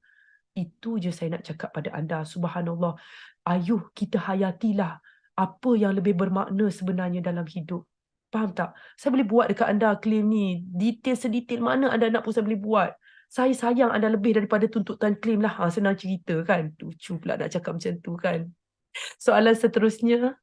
Itu je saya nak cakap pada anda. Subhanallah. Ayuh kita hayatilah apa yang lebih bermakna sebenarnya dalam hidup. Faham tak? Saya boleh buat dekat anda claim ni. Detail sedetail mana anda nak pun saya boleh buat. Saya sayang anda lebih daripada tuntutan claim lah. Senang cerita kan. Lucu pula nak cakap macam tu kan. Soalan seterusnya.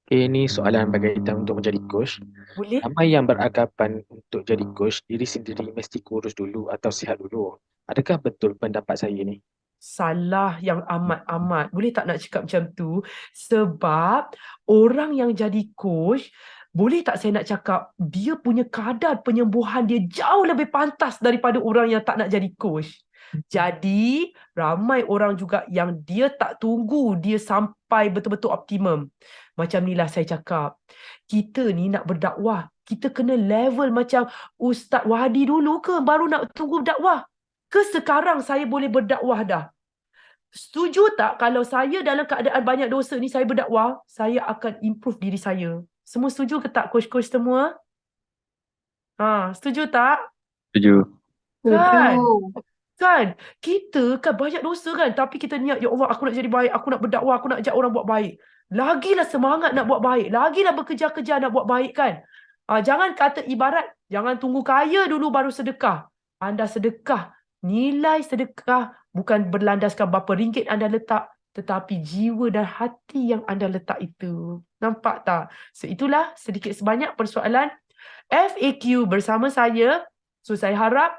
Okay, ni soalan berkaitan untuk menjadi coach. Boleh? Ramai yang beranggapan untuk jadi coach, diri sendiri mesti kurus dulu atau sihat dulu. Adakah betul pendapat saya ni? Salah yang amat-amat. Boleh tak nak cakap macam tu? Sebab orang yang jadi coach, boleh tak saya nak cakap, dia punya kadar penyembuhan dia jauh lebih pantas daripada orang yang tak nak jadi coach. Jadi, ramai orang juga yang dia tak tunggu dia sampai betul-betul optimum. Macam ni lah saya cakap. Kita ni nak berdakwah, kita kena level macam Ustaz Wahdi dulu ke baru nak tunggu dakwah? Ke sekarang saya boleh berdakwah dah? Setuju tak kalau saya dalam keadaan banyak dosa ni saya berdakwah, saya akan improve diri saya? Semua setuju ke tak coach-coach semua? Setuju tak? Setuju. Kan? Setuju. Kan? Kita kan banyak dosa kan, tapi kita niat, ya Allah aku nak jadi baik, aku nak berdakwah, aku nak ajak orang buat baik. Lagilah semangat nak buat baik, lagilah bekerja-kerja nak buat baik kan. Jangan kata ibarat, jangan tunggu kaya dulu baru sedekah. Anda sedekah, nilai sedekah bukan berlandaskan berapa ringgit anda letak, tetapi jiwa dan hati yang anda letak itu. Nampak tak? So itulah sedikit sebanyak persoalan FAQ bersama saya. So saya harap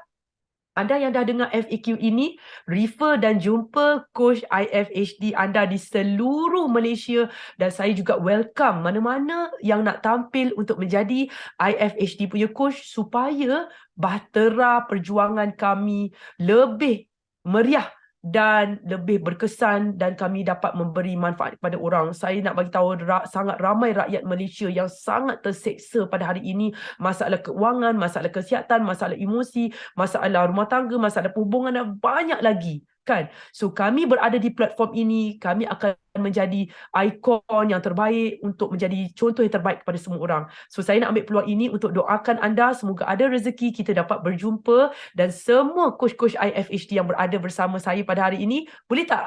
anda yang dah dengar FAQ ini, refer dan jumpa Coach IFHD anda di seluruh Malaysia, dan saya juga welcome mana-mana yang nak tampil untuk menjadi IFHD punya coach supaya bahtera perjuangan kami lebih meriah dan lebih berkesan dan kami dapat memberi manfaat kepada orang. Saya nak bagi tahu sangat ramai rakyat Malaysia yang sangat terseksa pada hari ini. Masalah keuangan, masalah kesihatan, masalah emosi, masalah rumah tangga, masalah perhubungan dan banyak lagi. Kan? So kami berada di platform ini, kami akan menjadi ikon yang terbaik untuk menjadi contoh yang terbaik kepada semua orang. So saya nak ambil peluang ini untuk doakan anda, semoga ada rezeki kita dapat berjumpa, dan semua coach-coach IFHD yang berada bersama saya pada hari ini, boleh tak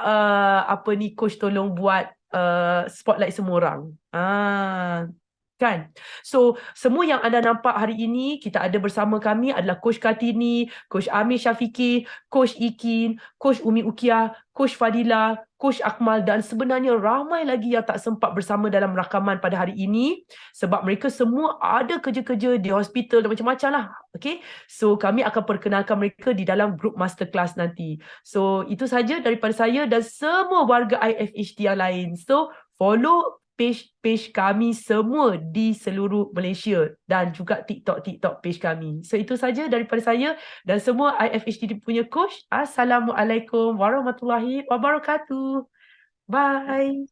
coach tolong buat spotlight semua orang. Kan? So, semua yang anda nampak hari ini, kita ada bersama kami adalah Coach Kartini, Coach Amir Syafiqi, Coach Ikin, Coach Umi Ukiah, Coach Fadila, Coach Akmal, dan sebenarnya ramai lagi yang tak sempat bersama dalam rakaman pada hari ini sebab mereka semua ada kerja-kerja di hospital dan macam-macam lah. Okay? So, kami akan perkenalkan mereka di dalam grup masterclass nanti. So, itu saja daripada saya dan semua warga IFHD yang lain. So, follow page kami semua di seluruh Malaysia dan juga TikTok page kami. So itu saja daripada saya dan semua IFHD punya coach. Assalamualaikum warahmatullahi wabarakatuh. Bye.